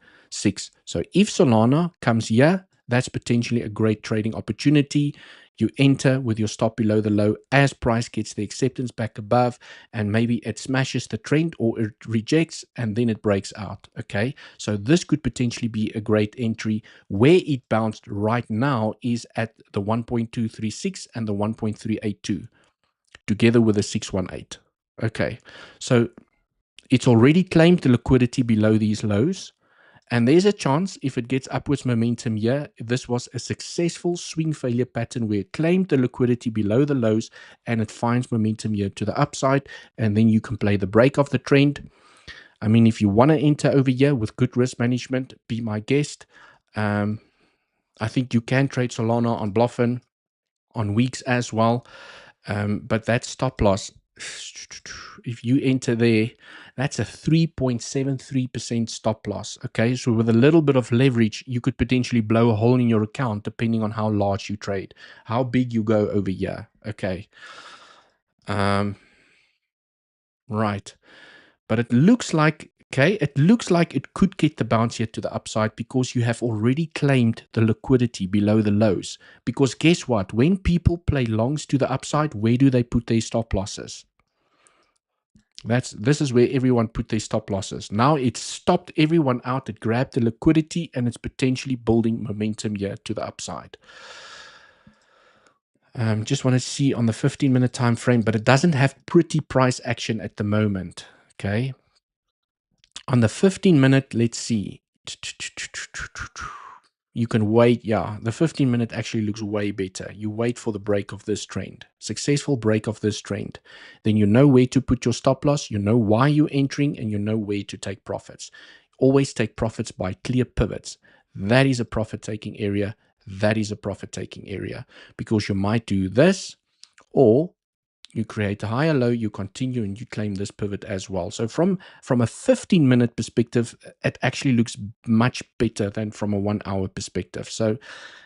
So if Solana comes here, that's potentially a great trading opportunity. You enter with your stop below the low as price gets the acceptance back above, and maybe it smashes the trend or it rejects and then it breaks out. Okay, so this could potentially be a great entry. Where it bounced right now is at the 1.236 and the 1.382 together with a 618. Okay, so it's already claimed the liquidity below these lows. And there's a chance if it gets upwards momentum here, this was a successful swing failure pattern where it claimed the liquidity below the lows and it finds momentum here to the upside. And then you can play the break of the trend. I mean, if you want to enter over here with good risk management, be my guest. I think you can trade Solana on Bluffin on weeks as well. But that stop loss, if you enter there, that's a 3.73% stop loss. Okay, so with a little bit of leverage, you could potentially blow a hole in your account depending on how large you trade, how big you go over here. Okay, right. But it looks like, okay, it looks like it could get the bounce here to the upside because you have already claimed the liquidity below the lows. Because guess what? When people play longs to the upside, where do they put their stop losses? This is where everyone put their stop losses. Now it's stopped everyone out. It grabbed the liquidity and it's potentially building momentum here to the upside. Just want to see on the 15-minute time frame, but it doesn't have pretty price action at the moment. Okay. On the 15-minute, let's see. You can wait. Yeah, the 15-minute actually looks way better. You wait for the break of this trend, successful break of this trend. Then you know where to put your stop loss. You know why you're entering and you know where to take profits. Always take profits by clear pivots. That is a profit-taking area. That is a profit-taking area because you might do this or you create a higher low, you continue and you claim this pivot as well. So from a 15-minute perspective, it actually looks much better than from a 1 hour perspective. So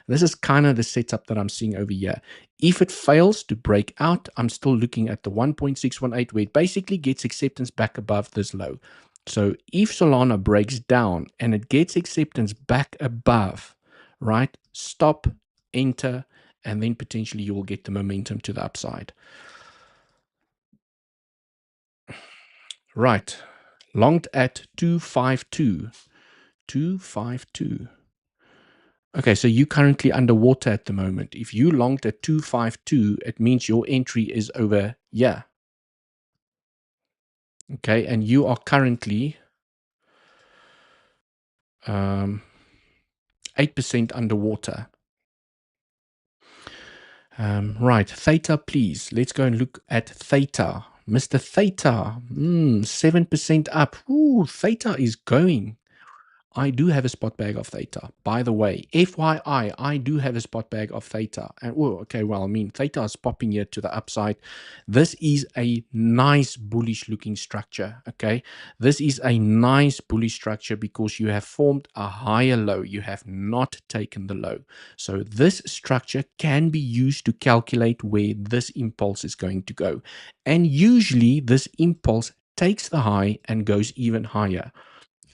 this is kind of the setup that I'm seeing over here. If it fails to break out, I'm still looking at the 1.618 where it basically gets acceptance back above this low. So if Solana breaks down and it gets acceptance back above, right, stop, enter, and then potentially you will get the momentum to the upside. Right. Longed at 252. 252. Okay, so you currently underwater at the moment. If you longed at 252, it means your entry is over here. Okay, and you are currently 8% underwater. Right, Theta, please. Let's go and look at Theta. Mr. Theta, 7% up. Ooh, Theta is going. I do have a spot bag of Theta. By the way, FYI, I do have a spot bag of Theta. And oh, okay, well, I mean, Theta is popping here to the upside. This is a nice bullish looking structure, okay? This is a nice bullish structure because you have formed a higher low. You have not taken the low. So this structure can be used to calculate where this impulse is going to go. And usually this impulse takes the high and goes even higher.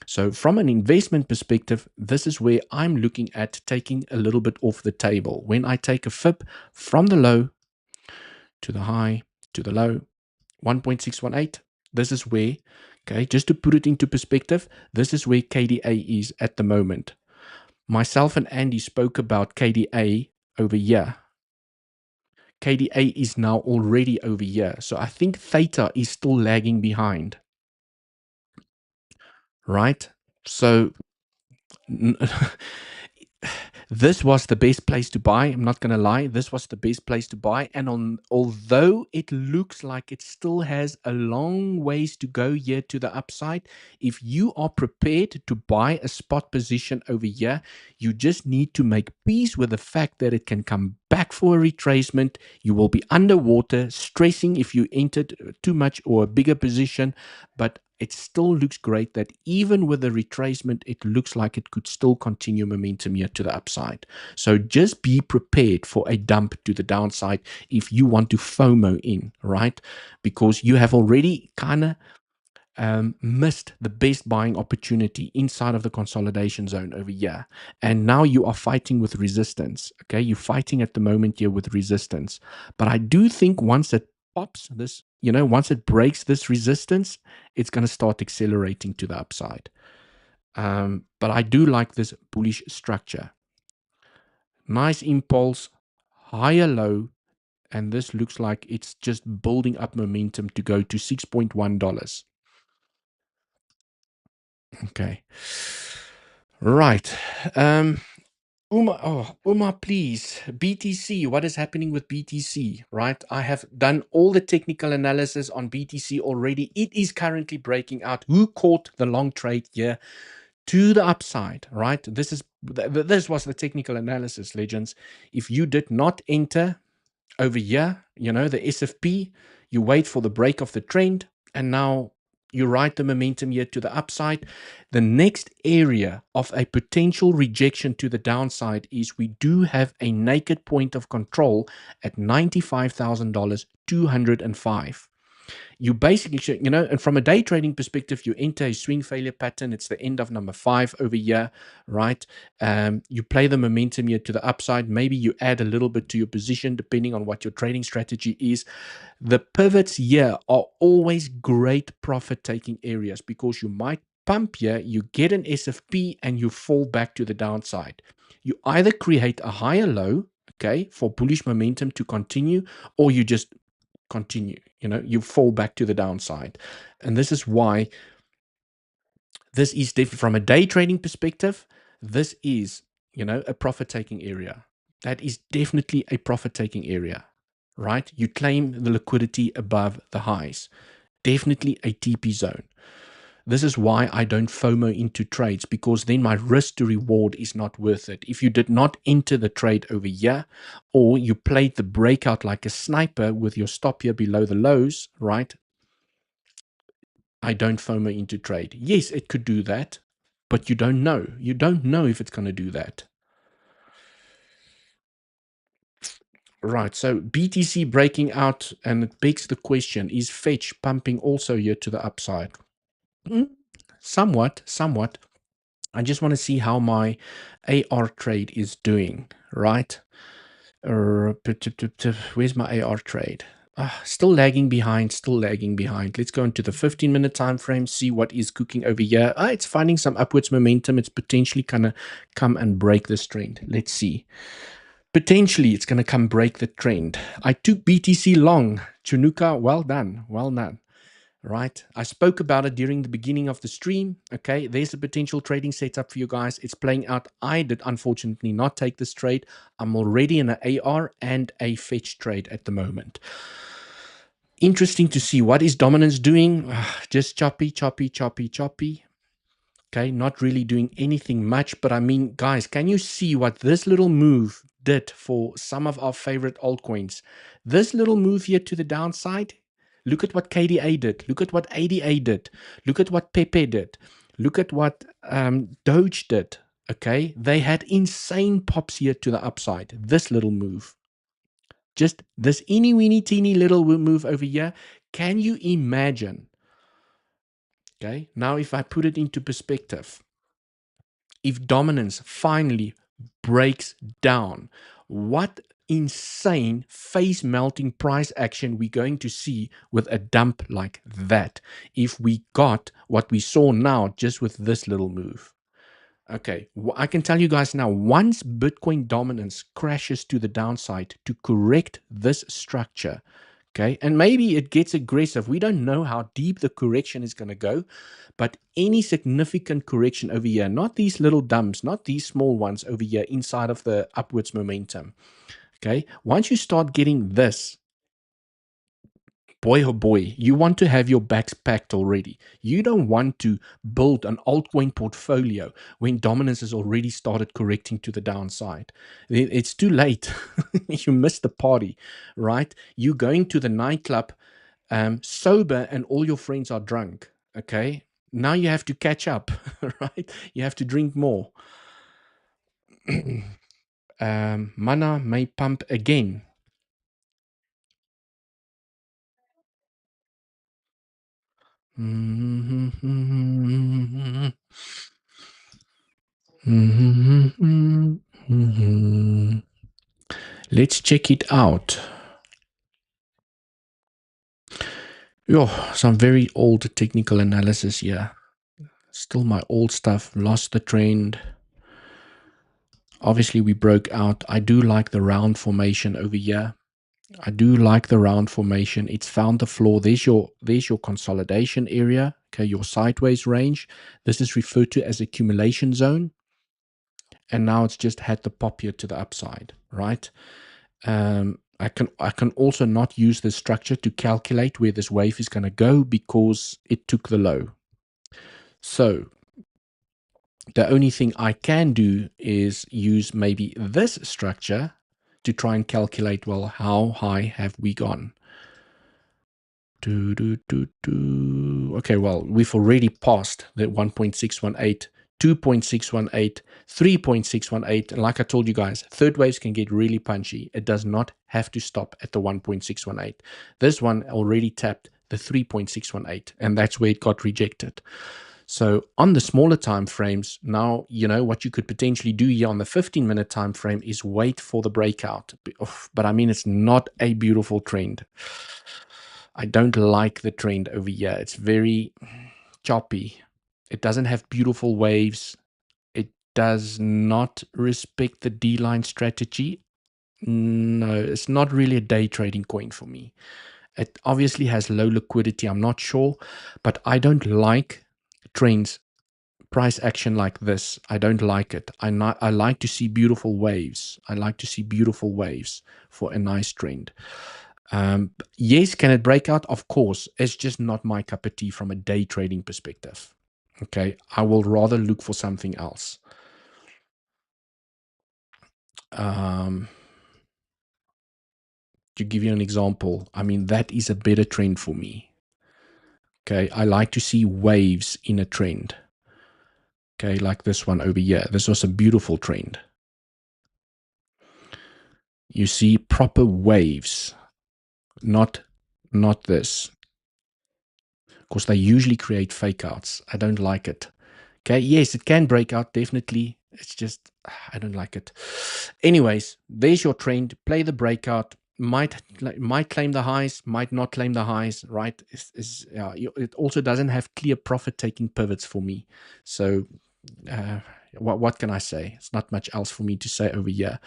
So from an investment perspective, this is where I'm looking at taking a little bit off the table. When I take a FIP from the low to the high to the low, 1.618, this is where, okay, just to put it into perspective, this is where KDA is at the moment. Myself and Andy spoke about KDA over here. KDA is now already over here. So I think Theta is still lagging behind. Right? So This was the best place to buy. I'm not going to lie. This was the best place to buy. And although it looks like it still has a long ways to go here to the upside, if you are prepared to buy a spot position over here, you just need to make peace with the fact that it can come back for a retracement. You will be underwater, stressing if you entered too much or a bigger position, but it still looks great that even with the retracement, it looks like it could still continue momentum here to the upside. So just be prepared for a dump to the downside if you want to FOMO in, right? Because you have already kind of missed the best buying opportunity inside of the consolidation zone over here. And now you are fighting with resistance. Okay, you're fighting at the moment here with resistance. But I do think once it pops this, once it breaks this resistance, it's going to start accelerating to the upside. But I do like this bullish structure. Nice impulse, higher low, and this looks like it's just building up momentum to go to $6.1. Okay. Right. Uma, please. BTC, what is happening with BTC, right? I have done all the technical analysis on BTC already. It is currently breaking out. Who caught the long trade here to the upside, right? This was the technical analysis, legends. If you did not enter over here, the SFP, you wait for the break of the trend, and now you ride the momentum here to the upside. The next area of a potential rejection to the downside is we do have a naked point of control at $95,000, 205. You basically should, and from a day trading perspective, you enter a swing failure pattern. It's the end of number 5 over here, right? You play the momentum here to the upside. Maybe you add a little bit to your position, depending on what your trading strategy is. The pivots here are always great profit-taking areas because you might pump here, you get an SFP, and you fall back to the downside. You either create a higher low, okay, for bullish momentum to continue, or you just continue, you fall back to the downside. And this is why this is different from a day trading perspective. This is, a profit taking area. That is definitely a profit taking area, right? You claim the liquidity above the highs. Definitely a TP zone. This is why I don't FOMO into trades, because then my risk to reward is not worth it. If you did not enter the trade over here, or you played the breakout like a sniper with your stop here below the lows, right? I don't FOMO into trade. Yes, it could do that, but you don't know. You don't know if it's going to do that. Right, so BTC breaking out, and it begs the question, is fetch pumping also here to the upside? Somewhat. I just want to see how my AR trade is doing, right? Where's my AR trade? Still lagging behind. Let's go into the 15-minute time frame, see what is cooking over here. It's finding some upwards momentum. It's potentially going to come and break this trend. Let's see. Potentially, it's going to come break the trend. I took BTC long. Chunuka, well done. Right, I spoke about it during the beginning of the stream. Okay, there's a potential trading setup for you guys. It's playing out. I did unfortunately not take this trade. I'm already in an AR and a fetch trade at the moment. Interesting to see what is dominance doing. Just choppy. Okay, not really doing anything much, but I mean, guys, can you see what this little move did for some of our favorite altcoins? This little move here to the downside. Look at what KDA did. Look at what ADA did. Look at what Pepe did. Look at what Doge did. Okay, they had insane pops here to the upside. This little move, just this teeny little move over here. Can you imagine? Okay, now if I put it into perspective, if dominance finally breaks down, what insane face melting price action we're going to see with a dump like that if we got what we saw now just with this little move. Okay, I can tell you guys now, once Bitcoin dominance crashes to the downside to correct this structure, Okay, and maybe it gets aggressive. We don't know how deep the correction is going to go, but any significant correction over here, not these little dumps, not these small ones over here inside of the upwards momentum. Okay, once you start getting this, boy, oh boy, you want to have your backs packed already. You don't want to build an altcoin portfolio when dominance has already started correcting to the downside. It's too late. You missed the party, right? You're going to the nightclub sober and all your friends are drunk. Okay, now you have to catch up, right? You have to drink more. Mana may pump again. Let's check it out. Some very old technical analysis here. Still my old stuff. Lost the trend. Obviously, we broke out. I do like the round formation over here. I do like the round formation. It's found the floor. There's your consolidation area. Okay, your sideways range. This is referred to as accumulation zone. And now it's just had the pop here to the upside, right? I can also not use this structure to calculate where this wave is going to go because it took the low. So the only thing I can do is use maybe this structure to try and calculate, well, how high have we gone? Okay, well, we've already passed the 1.618, 2.618, 3.618. And like I told you guys, third waves can get really punchy. It does not have to stop at the 1.618. This one already tapped the 3.618, and that's where it got rejected. So on the smaller time frames, now, you know, what you could potentially do here on the 15-minute time frame is wait for the breakout. But I mean, it's not a beautiful trend. I don't like the trend over here. It's very choppy. It doesn't have beautiful waves. It does not respect the D-line strategy. No, it's not really a day trading coin for me. It obviously has low liquidity. I'm not sure, but I don't like trends, price action like this. I don't like it. I like to see beautiful waves. I like to see beautiful waves for a nice trend. Yes, can it break out? Of course. It's just not my cup of tea from a day trading perspective. Okay, I will rather look for something else. To give you an example, I mean, that is a better trend for me. Okay, I like to see waves in a trend. Okay, like this one over here. This was a beautiful trend. You see proper waves, not this. Of course, they usually create fake outs. I don't like it. Okay, yes, it can break out, definitely. It's just, I don't like it. Anyways, there's your trend. Play the breakout. Might claim the highs, might not claim the highs, right? It also doesn't have clear profit-taking pivots for me. So what can I say? It's not much else for me to say over here.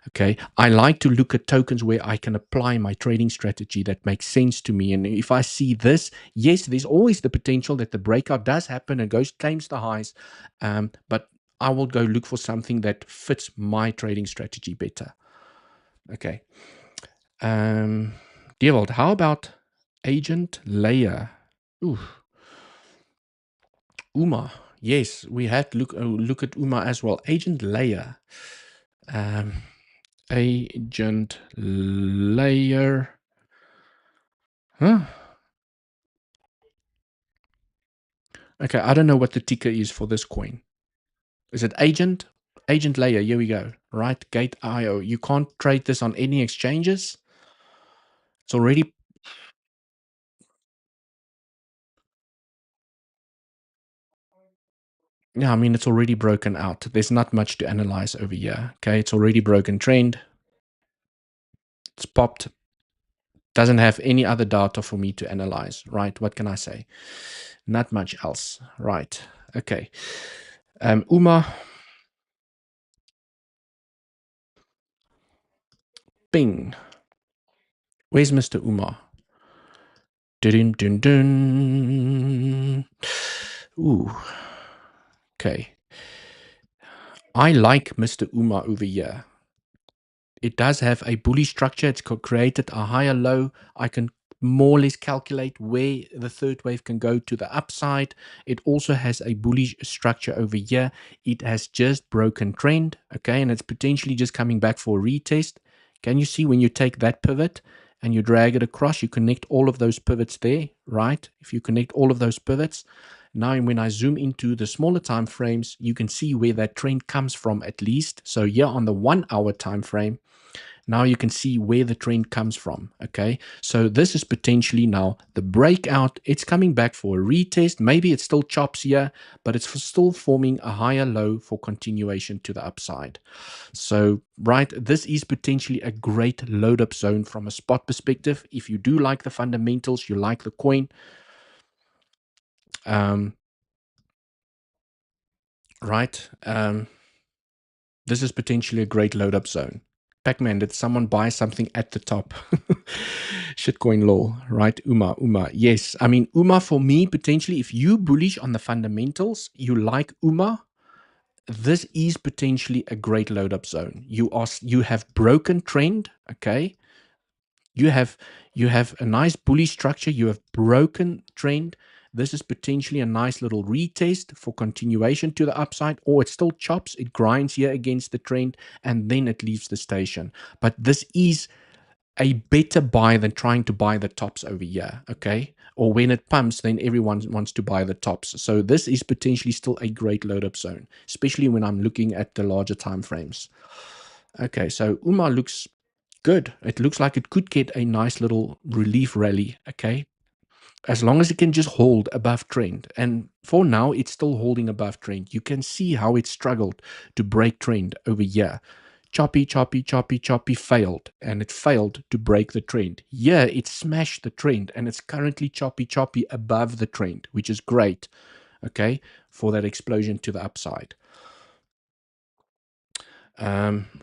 Okay, I like to look at tokens where I can apply my trading strategy that makes sense to me. And if I see this, yes, there's always the potential that the breakout does happen and claims the highs, but I will go look for something that fits my trading strategy better. Okay. Ewald, how about agent layer? Ooh. UMA. Yes, we had to look at UMA as well. Agent layer. Agent layer. Huh? Okay, I don't know what the ticker is for this coin. Is it agent? Agent layer, here we go. Right, Gate.io. You can't trade this on any exchanges. It's already... Yeah, I mean, it's already broken out. There's not much to analyze over here. Okay, it's already broken trend. It's popped. Doesn't have any other data for me to analyze, right? What can I say? Not much else, right? Okay. UMA. Bing. Where's Mr. UMA? Dun, dun, dun. Ooh, okay. I like Mr. Uma over here. It does have a bullish structure. It's created a higher low. I can more or less calculate where the third wave can go to the upside. It also has a bullish structure over here. It has just broken trend, okay, and it's potentially just coming back for a retest. Can you see when you take that pivot and you drag it across, you connect all of those pivots there, right? If you connect all of those pivots, now when I zoom into the smaller time frames, you can see where that trend comes from at least. So here on the 1 hour time frame, now you can see where the trend comes from, okay? So this is potentially now the breakout. It's coming back for a retest. Maybe it still chops here, but it's still forming a higher low for continuation to the upside. So, right, this is potentially a great load up zone from a spot perspective. If you do like the fundamentals, you like the coin, right, this is potentially a great load up zone. Pac-Man, did someone buy something at the top? Shitcoin law, right? Uma. Yes. I mean, Uma for me, potentially, if you bullish on the fundamentals, you like Uma, this is potentially a great load up zone. You have broken trend, okay? You have a nice bullish structure. You have broken trend. This is potentially a nice little retest for continuation to the upside, or it still chops, it grinds here against the trend, and then it leaves the station. But this is a better buy than trying to buy the tops over here, okay? Or when it pumps, then everyone wants to buy the tops. So this is potentially still a great load up zone, especially when I'm looking at the larger time frames. Okay, so Uma looks good. It looks like it could get a nice little relief rally, okay? As long as it can just hold above trend. And for now, it's still holding above trend. You can see how it struggled to break trend over here. Choppy, failed. And it failed to break the trend. Yeah, it smashed the trend. And it's currently choppy above the trend, which is great, okay, for that explosion to the upside.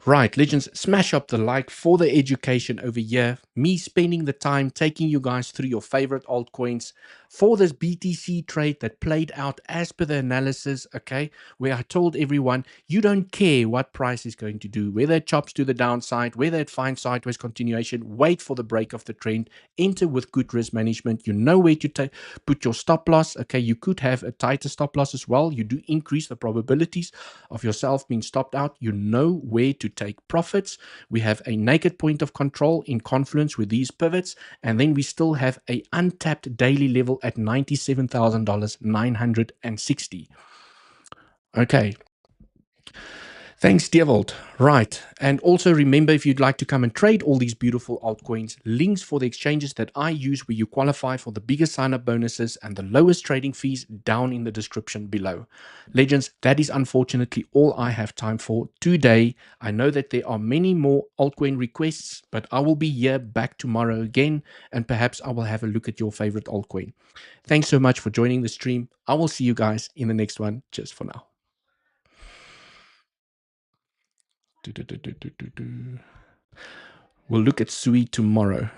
Right, legends, smash up the like for the education over here. Me spending the time taking you guys through your favorite altcoins for this BTC trade that played out as per the analysis, okay, where I told everyone you don't care what price is going to do, whether it chops to the downside, whether it finds sideways continuation, wait for the break of the trend, enter with good risk management. You know where to put your stop loss, okay. You could have a tighter stop loss as well. You do increase the probabilities of yourself being stopped out. You know where to take profits. We have a naked point of control in confluence with these pivots, and then we still have a untapped daily level at $97,960. Okay. Thanks, 𝗬𝗍𝘆𝗽𝗍𝗽. Right. And also remember, if you'd like to come and trade all these beautiful altcoins, links for the exchanges that I use where you qualify for the biggest sign-up bonuses and the lowest trading fees down in the description below. Legends, that is unfortunately all I have time for today. I know that there are many more altcoin requests, but I will be here back tomorrow again, and perhaps I will have a look at your favorite altcoin. Thanks so much for joining the stream. I will see you guys in the next one. Cheers for now. We'll look at Sui tomorrow.